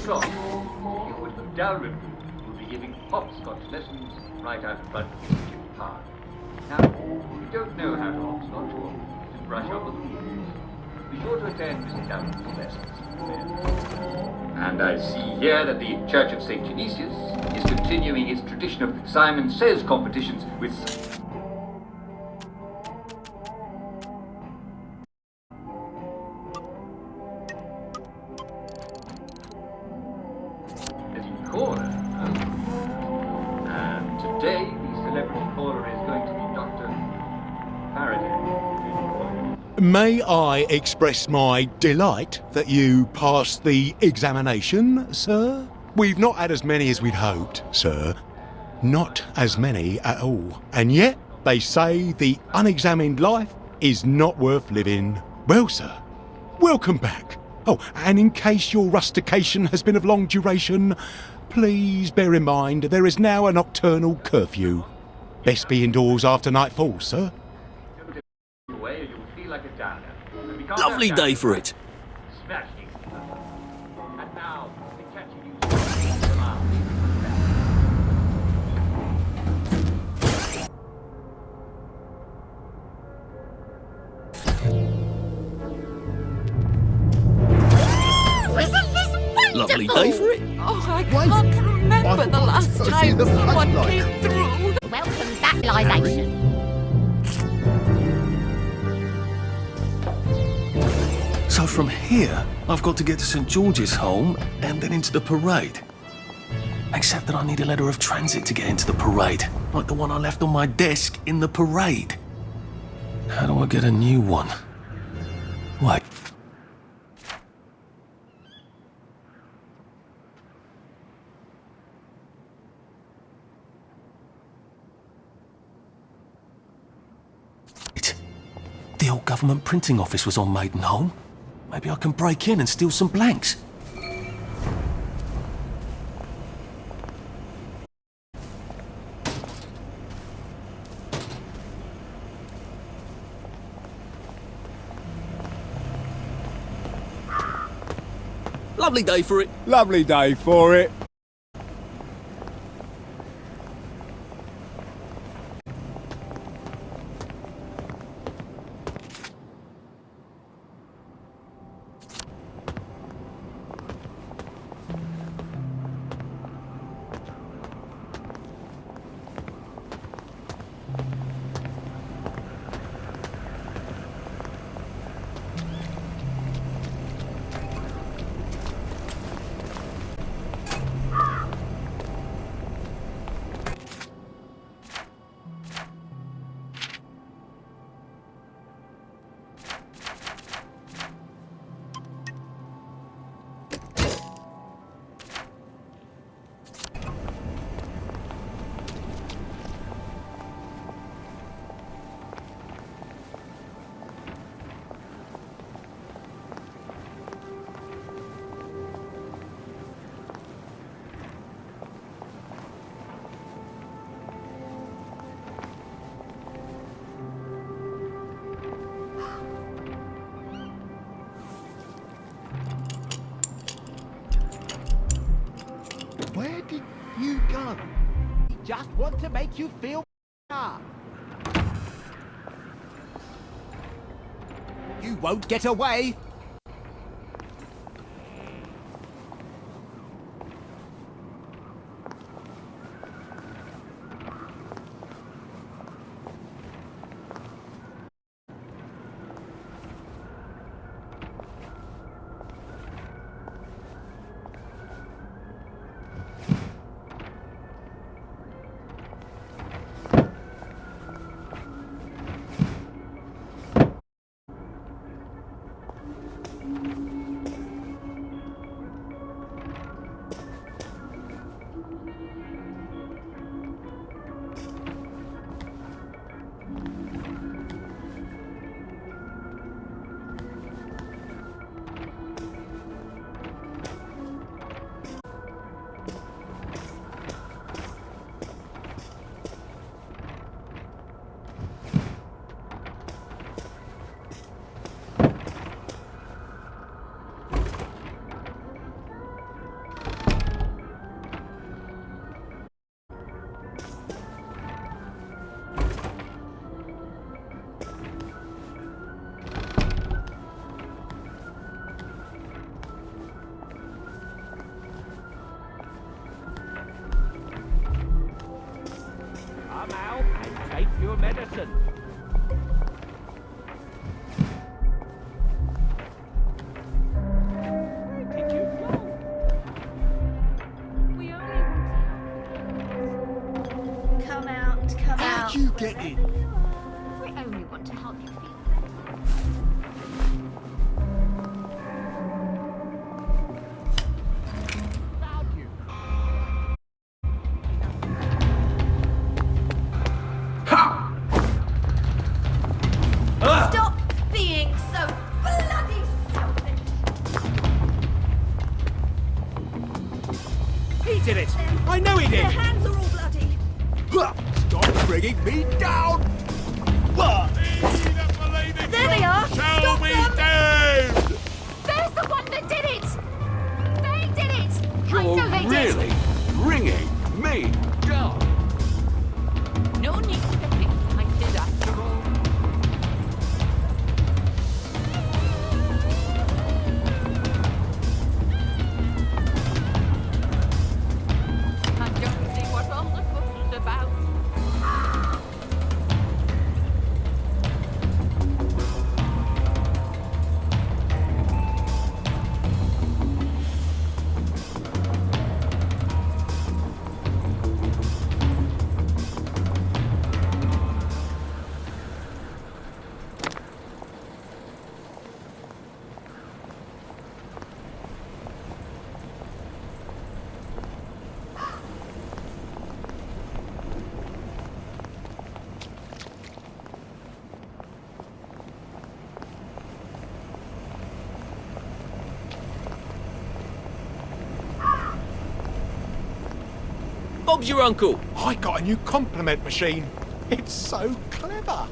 Scott, Hewitt for the Dalrymple will be giving hopscotch lessons right out in front of Institute Park. Now, if you don't know how to hopscotch or to brush over the rules, be sure to attend Mr. Dalrymple's lessons. And I see here that the Church of St. Genesius is continuing its tradition of Simon Says competitions with May I express my delight that you passed the examination, sir? We've not had as many as we'd hoped, sir. Not as many at all. And yet, they say the unexamined life is not worth living. Well, sir, welcome back. Oh, and in case your rustication has been of long duration, please bear in mind there is now a nocturnal curfew. Best be indoors after nightfall, sir. Lovely day for it. Lovely day for it. Oh, I can't remember the last time someone came through. Welcome back, civilization. So from here, I've got to get to St. George's home and then into the parade. Except that I need a letter of transit to get into the parade, like the one I left on my desk in the parade. How do I get a new one? Wait. The old government printing office was on Maidenholm. Maybe I can break in and steal some blanks. Lovely day for it. Lovely day for it. Where did you go? We just want to make you feel better. You won't get away. Come out and take your medicine. Where did you go? We only Come out, come out. How'd you get in? We only want to help you feel better. did it! I know he did! Their hands are all bloody. Stop bringing me down! There they are! Stop them! dead! There's the one that did it! They did it! I You're know they did! really bringing me down? No need to get excited after all. I don't see what all the fuss is about. Bob's your uncle. I got a new compliment machine. It's so clever.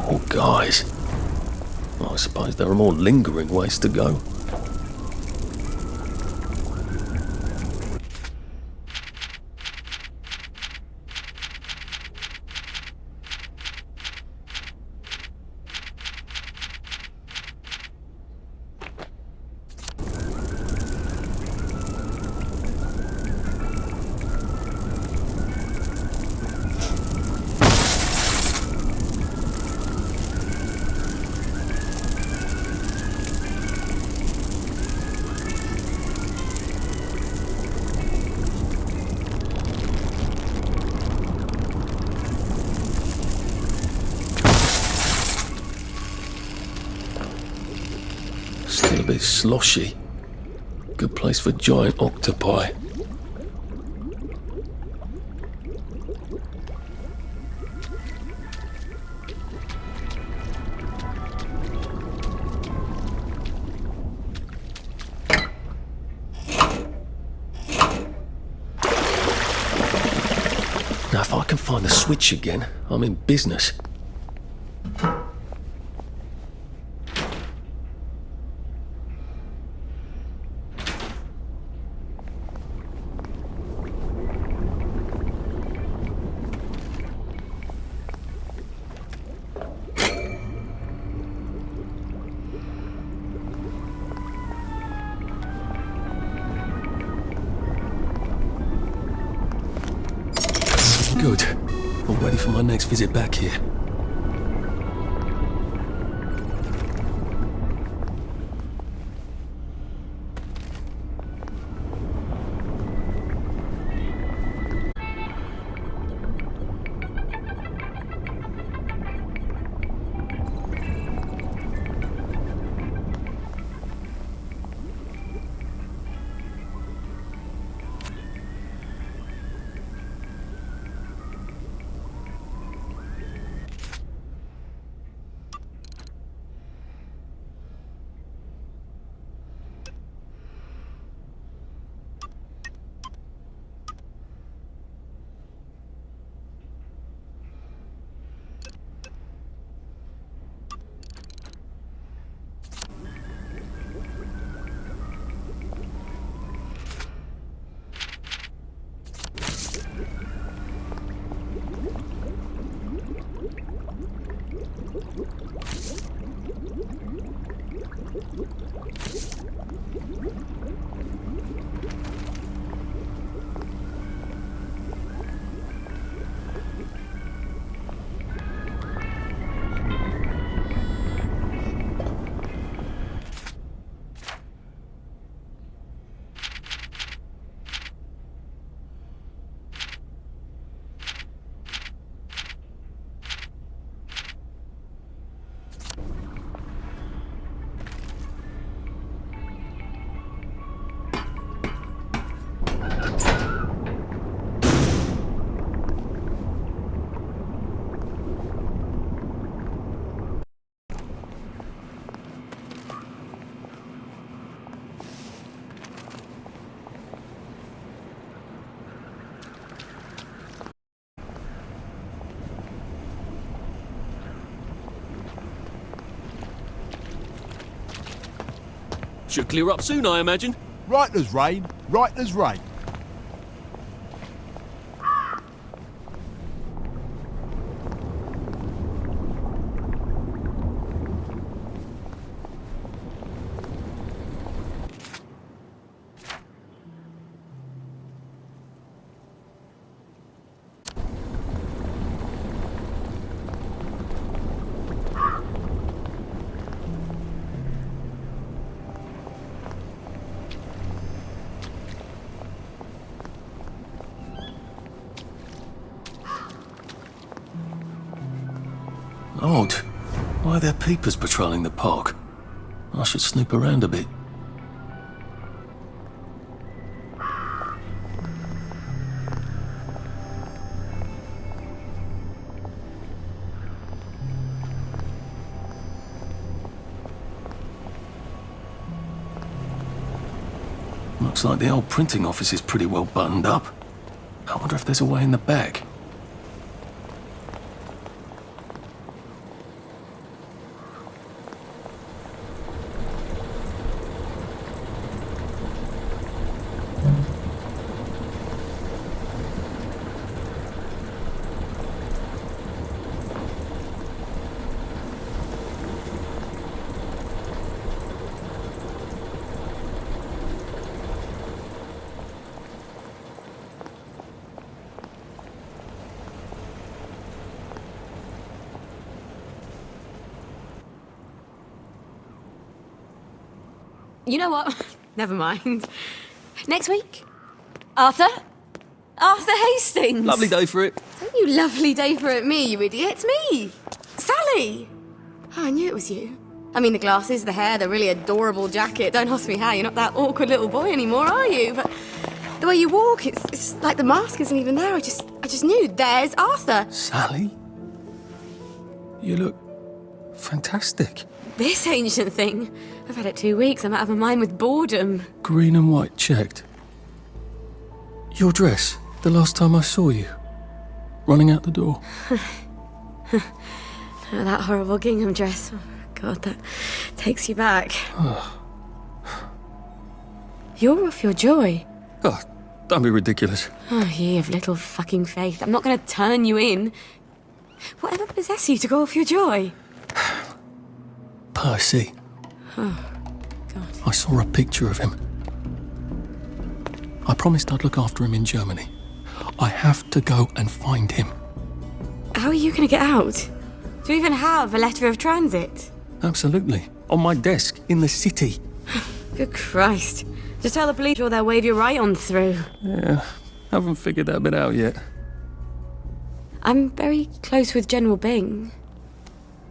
Poor guys. I suppose there are more lingering ways to go. Still a bit sloshy. Good place for giant octopi. Now if I can find the switch again, I'm in business. Good. All ready for my next visit back here. Should clear up soon, I imagine. Right as rain, right as rain. Odd. Why are there peepers patrolling the park? I should snoop around a bit. Looks like the old printing office is pretty well buttoned up. I wonder if there's a way in the back. You know what? Never mind. Next week? Arthur? Arthur Hastings! Lovely day for it. Don't you lovely day for it me, you idiot. It's me! Sally! Oh, I knew it was you. I mean, the glasses, the hair, the really adorable jacket. Don't ask me how. You're not that awkward little boy anymore, are you? But the way you walk, it's like the mask isn't even there. I just knew. There's Arthur. Sally? You look fantastic. This ancient thing. I've had it 2 weeks. I'm out of my mind with boredom. Green and white checked. Your dress, the last time I saw you. Running out the door. Oh, that horrible gingham dress. Oh, God, that takes you back. You're off your joy. Oh, don't be ridiculous. Oh, ye of little fucking faith. I'm not going to turn you in. Whatever possessed you to go off your joy? Percy. Oh, God. I saw a picture of him. I promised I'd look after him in Germany. I have to go and find him. How are you going to get out? Do you even have a letter of transit? Absolutely. On my desk, in the city. Good Christ. Just tell the police or they'll wave you right on through. Yeah, haven't figured that bit out yet. I'm very close with General Bing.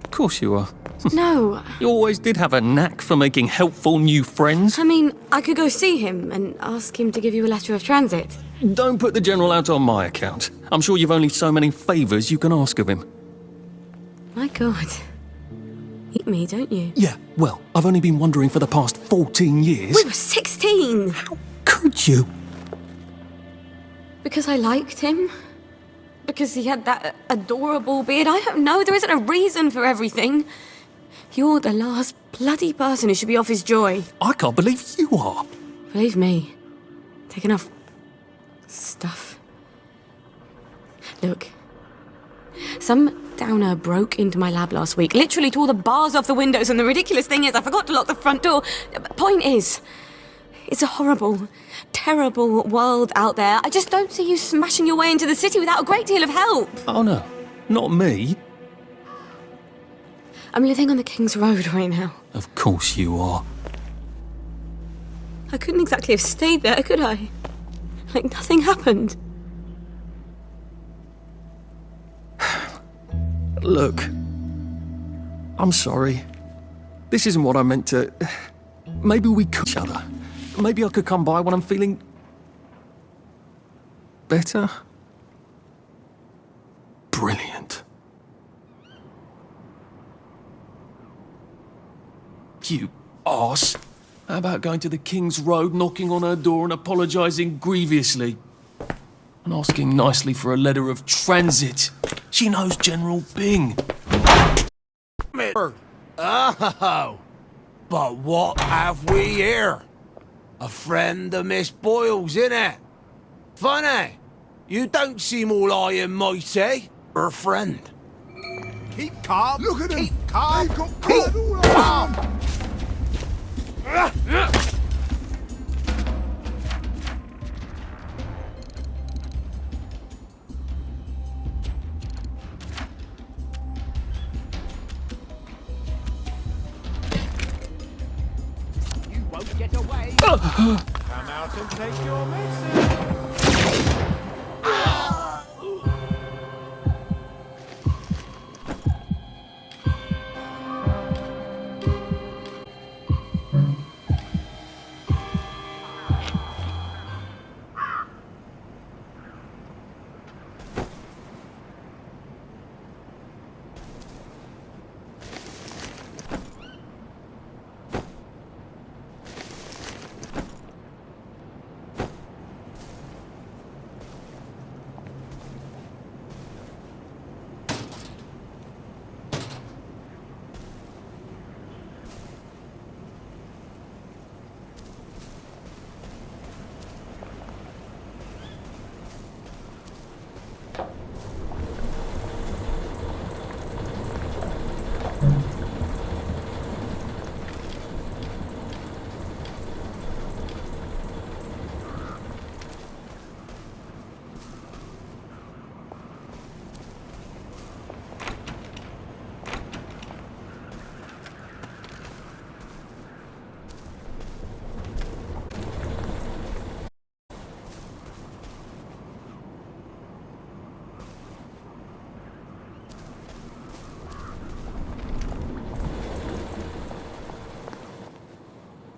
Of course you are. No. You always did have a knack for making helpful new friends. I mean, I could go see him and ask him to give you a letter of transit. Don't put the General out on my account. I'm sure you've only so many favours you can ask of him. My God. Eat me, don't you? Yeah, well, I've only been wondering for the past 14 years. We were 16! How could you? Because I liked him. Because he had that adorable beard. I don't know, there isn't a reason for everything. You're the last bloody person who should be off his joy. I can't believe you are. Believe me. Take enough stuff. Look. Some downer broke into my lab last week, literally tore the bars off the windows, and the ridiculous thing is I forgot to lock the front door. Point is, it's a horrible, terrible world out there. I just don't see you smashing your way into the city without a great deal of help. Oh no, not me. I'm living on the King's Road right now. Of course you are. I couldn't exactly have stayed there, could I? Like nothing happened. Look, I'm sorry. This isn't what I meant to... Maybe we could each other. Maybe I could come by when I'm feeling... better? Brilliant. You arse. How about going to the King's Road, knocking on her door and apologising grievously? And asking nicely for a letter of transit. She knows General Bing. Oh! But what have we here? A friend of Miss Boyle's, innit? Funny, you don't seem all high and mighty. Her friend. Keep calm. Look at Keep them. calm. They've got Keep blood all calm. You won't get away. Come out and take your medicine.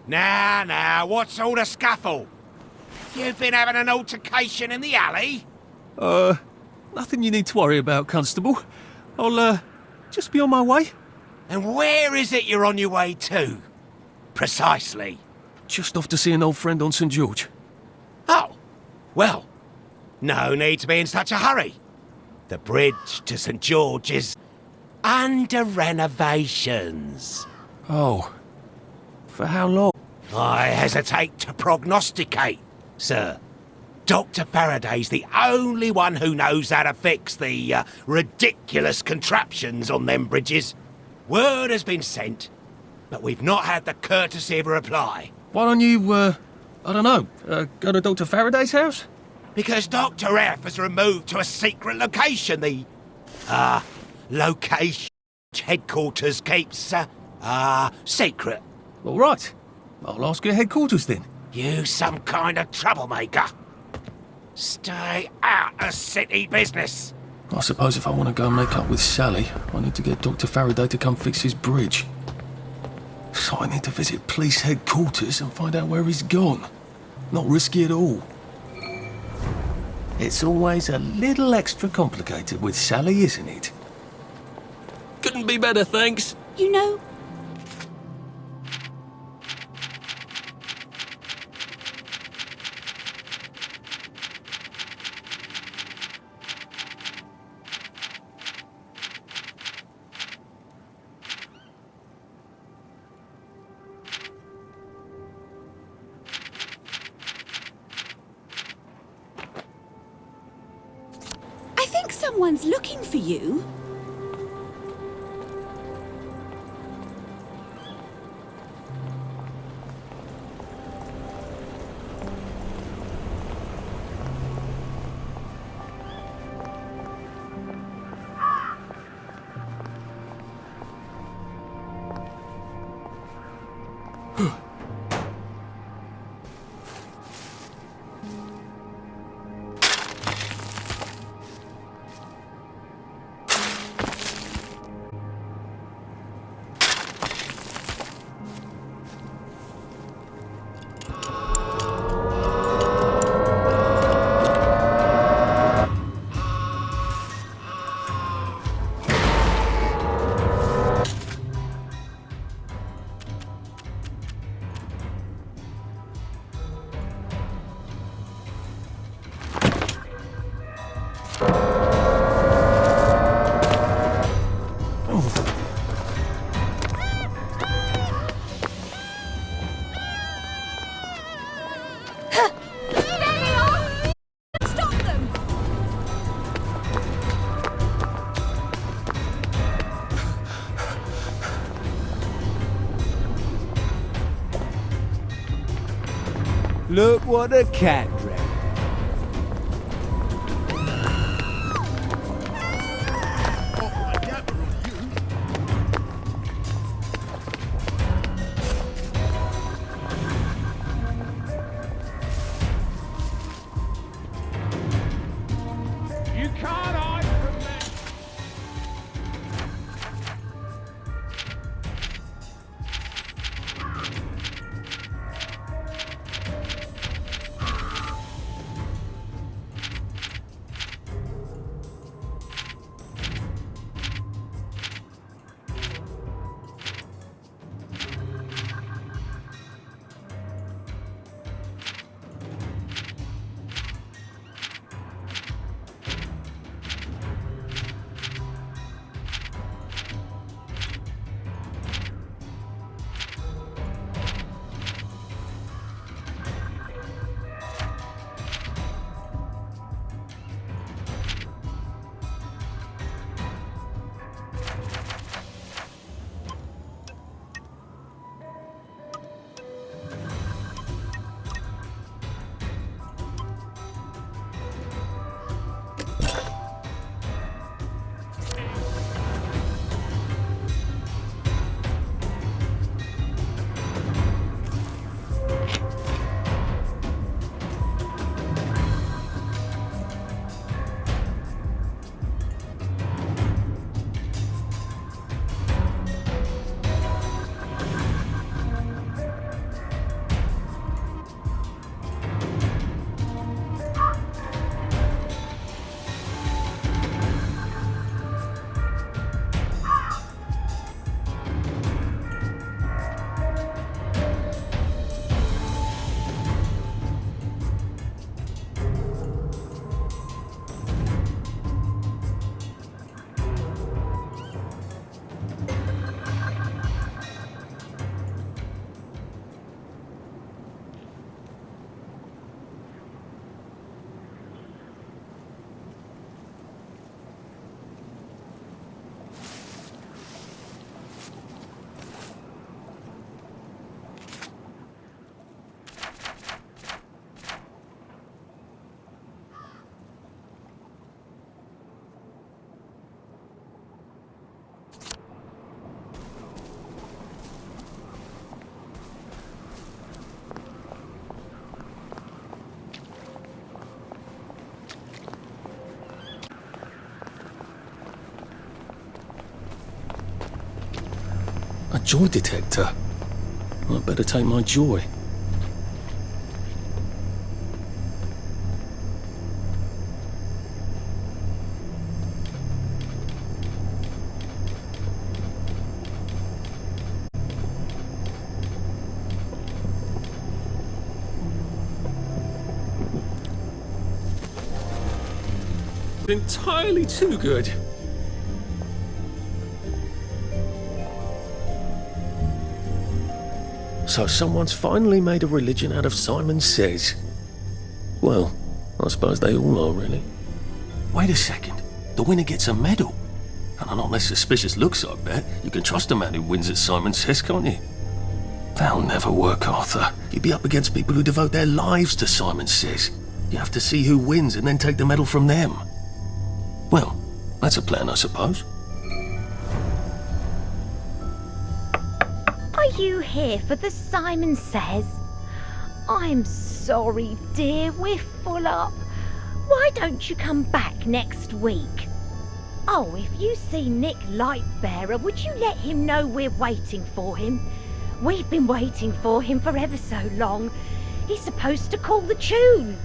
Now, what's all the scuffle? You've been having an altercation in the alley? Nothing you need to worry about, Constable. I'll, just be on my way. And where is it you're on your way to? Precisely. Just off to see an old friend on St. George. Oh, well, no need to be in such a hurry. The bridge to St. George is under renovations. Oh. For how long? I hesitate to prognosticate, sir. Dr. Faraday's the only one who knows how to fix the ridiculous contraptions on them bridges. Word has been sent, but we've not had the courtesy of a reply. Why don't you, I don't know, go to Dr. Faraday's house? Because Dr. F has removed to a secret location. The, location headquarters keeps, secret. All right. I'll ask your headquarters then. You some kind of troublemaker. Stay out of city business. I suppose if I want to go and make up with Sally, I need to get Dr. Faraday to come fix his bridge. So I need to visit police headquarters and find out where he's gone. Not risky at all. It's always a little extra complicated with Sally, isn't it? Couldn't be better, thanks. You know, I think someone's looking for you. Look what a cat dragged. You can't hide from me. A joy detector. I'd better take my joy. Entirely too good. So someone's finally made a religion out of Simon Says. Well, I suppose they all are, really. Wait a second. The winner gets a medal. And on less suspicious looks, I bet. You can trust a man who wins at Simon Says, can't you? That'll never work, Arthur. You'd be up against people who devote their lives to Simon Says. You have to see who wins and then take the medal from them. Well, that's a plan, I suppose. Are you here for the Simon Says? I'm sorry, dear, we're full up. Why don't you come back next week? Oh, if you see Nick Lightbearer, would you let him know we're waiting for him? We've been waiting for him for ever so long. He's supposed to call the tune.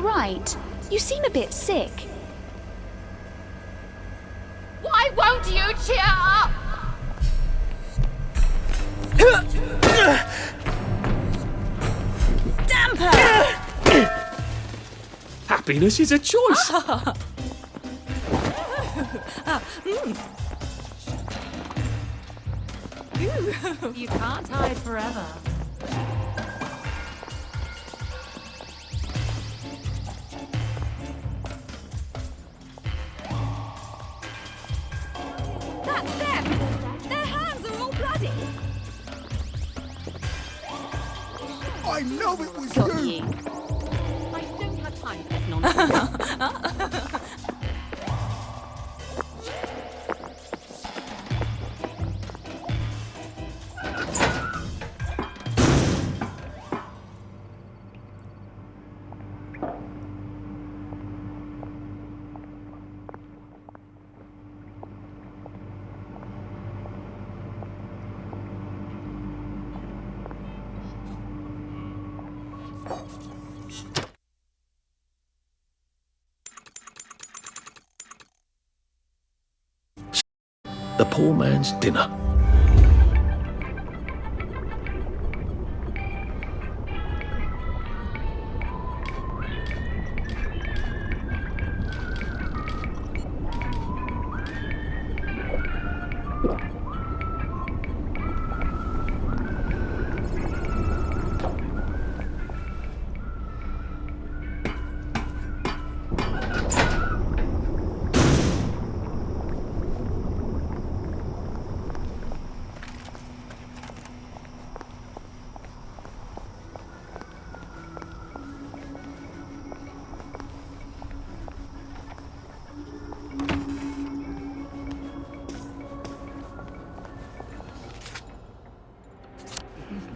right? You seem a bit sick. Why won't you cheer up? Damper! Happiness is a choice. You can't hide forever. That's them! Their hands are all bloody! I know it was Got you! you. I don't have time for this nonsense. The poor man's dinner.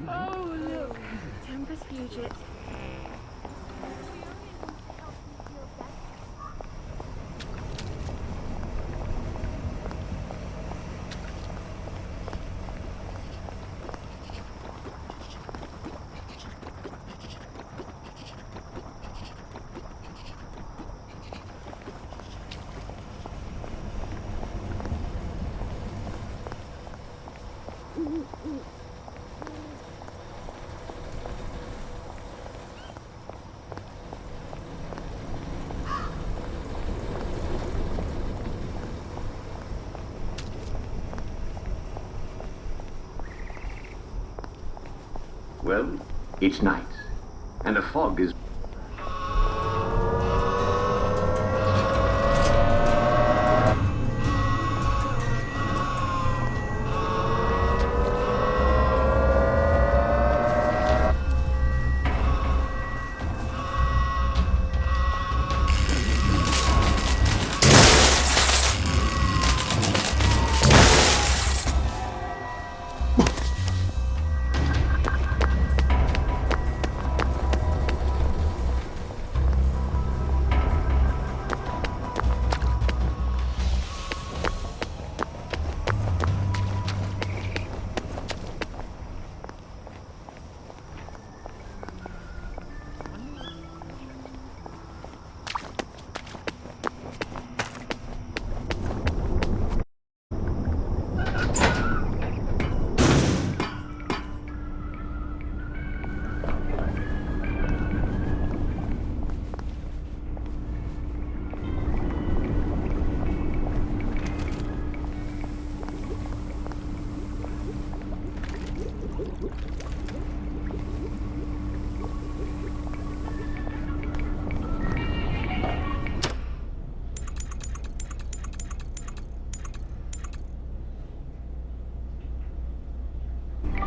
Oh, look. Tempest Fugit. Well, it's night, and a fog is...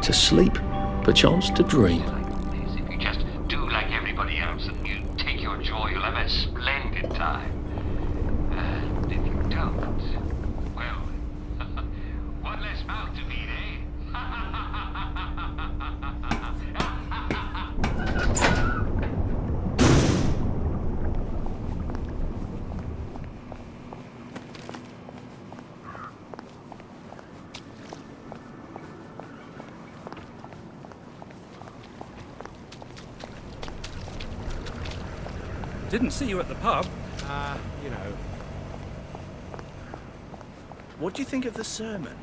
To sleep, perchance to dream. If you just do like everybody else and you take your joy, you'll have a splendid time. And if you don't, well, one less mouth to feed, eh? Didn't see you at the pub. You know. What do you think of the sermon?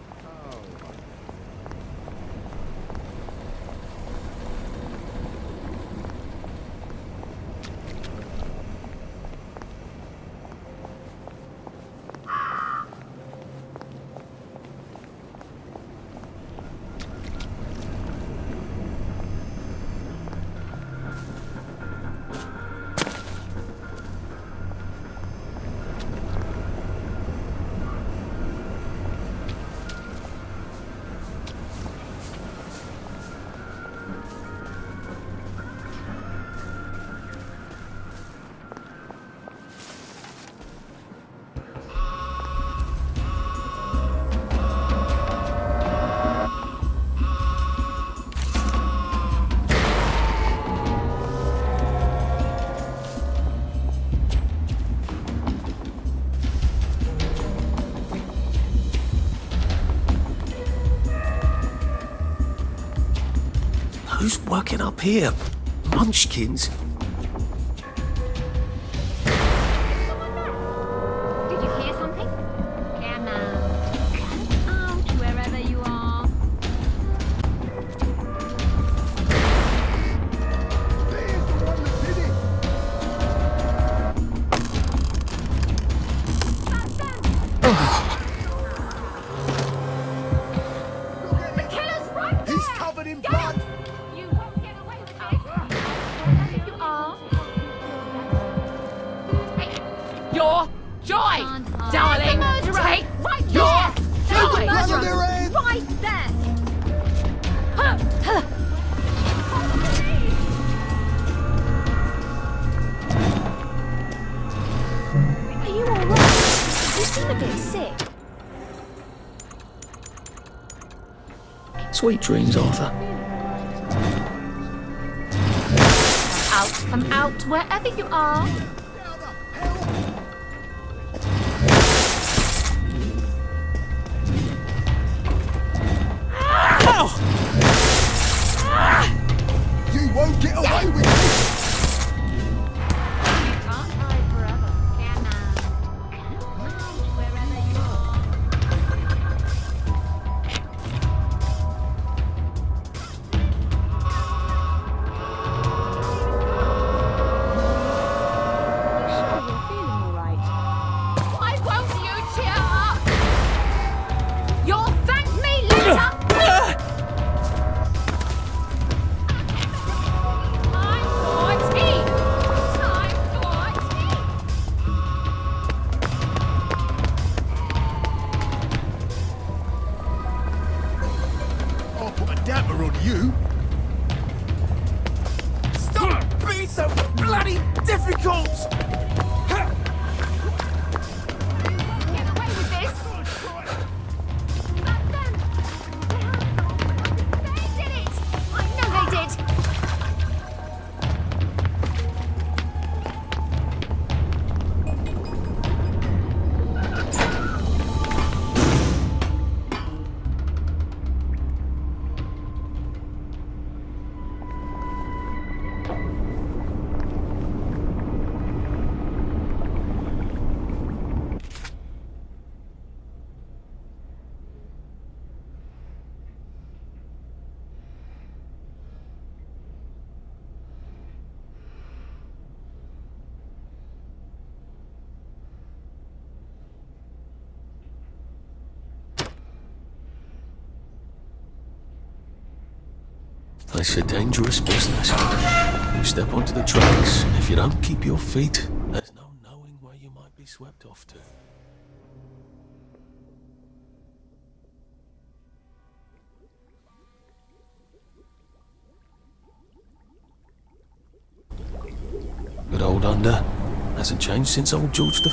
Who's working up here? Munchkins? Did you hear something? Come out, wherever you are. The killer's right there! He's covered in blood! You won't get away with it! Wherever you are. Your joy, darling. Take Right your there! joy. Murderer! Right there! Are you alright? You seem a bit sick. Sweet dreams, Arthur. Come out, wherever you are. You won't get away with this! Can't hide forever. Come out, wherever you are. Sure, you're feeling alright. Why won't you cheer up? You'll thank me later! Time for tea! Time for tea! I'll put a damper on you. Stop being so bloody difficult! Get away with this! They did it! I know they did! It's a dangerous business. You step onto the tracks, and if you don't keep your feet, there's no knowing where you might be swept off to. Good old Under hasn't changed since old George V.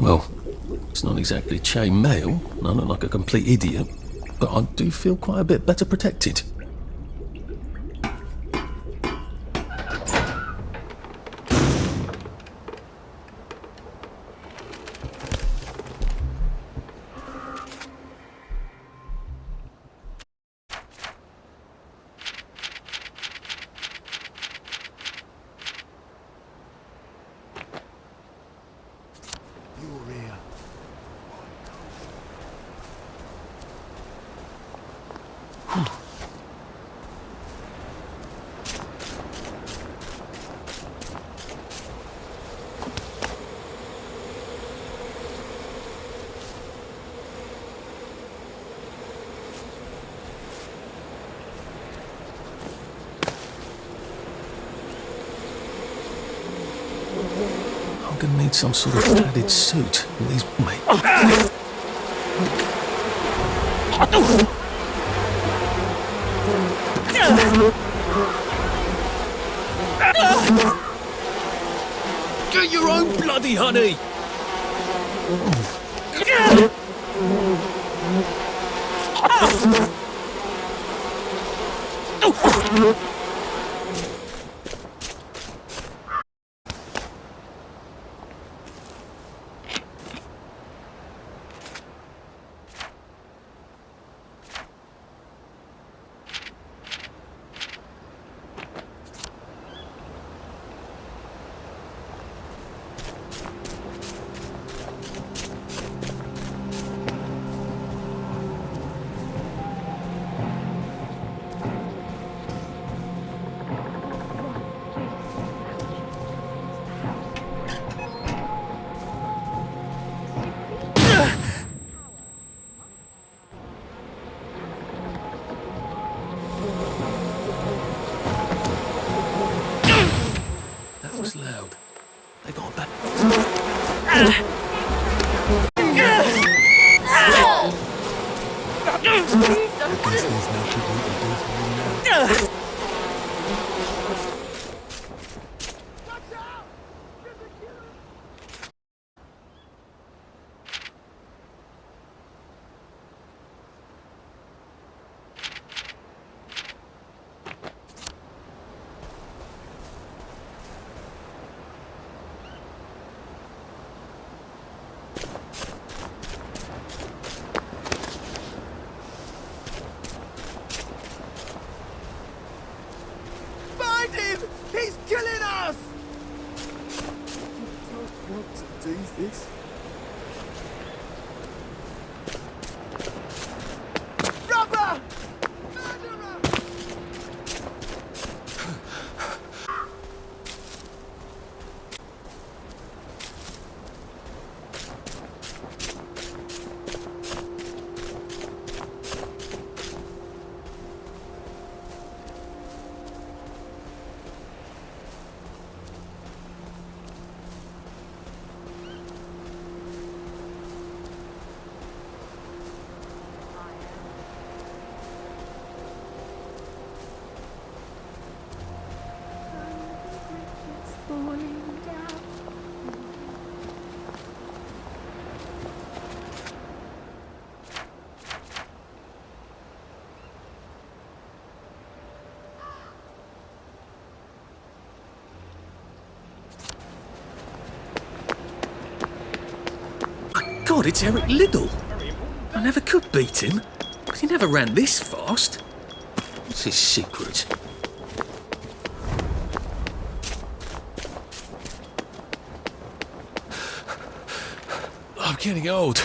Well, it's not exactly chain mail, and I look like a complete idiot, but I do feel quite a bit better protected. I'm gonna need some sort of padded suit with these... Mate. Get your own bloody honey! That was loud. They got back. I guess there's nothing we can do for you now. Find him! He's killing us! You don't want to do this. Robber! Murderer! God, it's Eric Liddell. I never could beat him, but he never ran this fast. What's his secret? I'm getting old.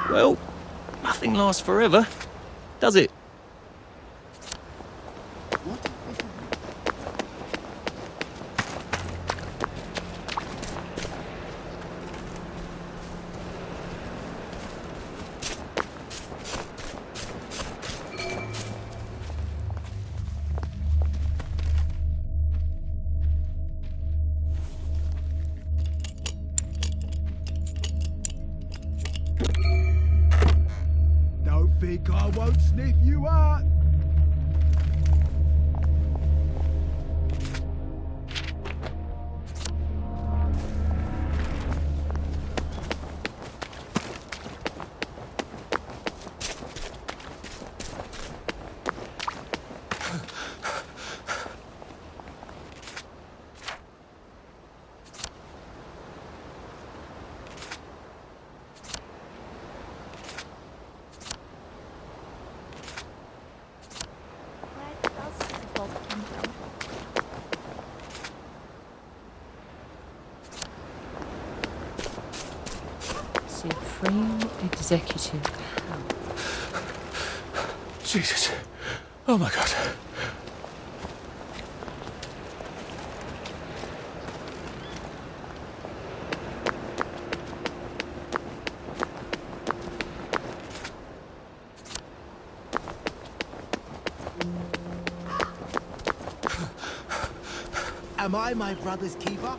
Well, nothing lasts forever, does it? think I won't sniff you out? Supreme Executive Power. Jesus. Oh my God. Am I my brother's keeper?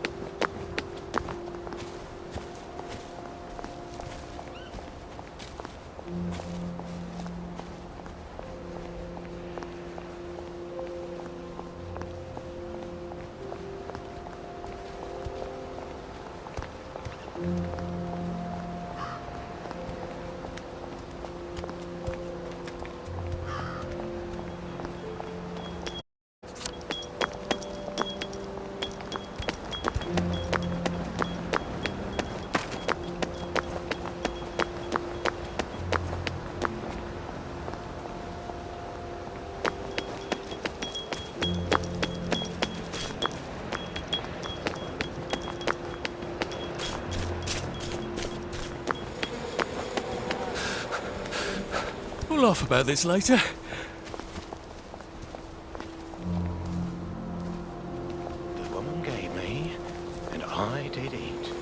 We'll laugh about this later. The woman gave me, and I did eat.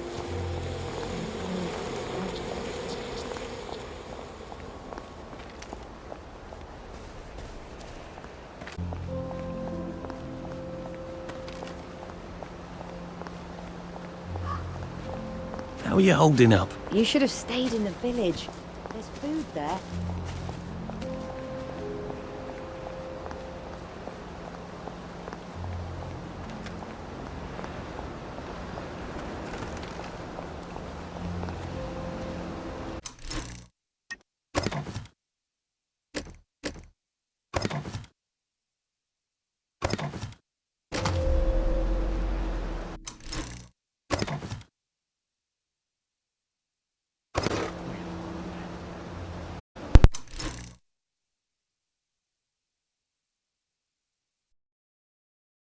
How are you holding up? You should have stayed in the village. There's food there.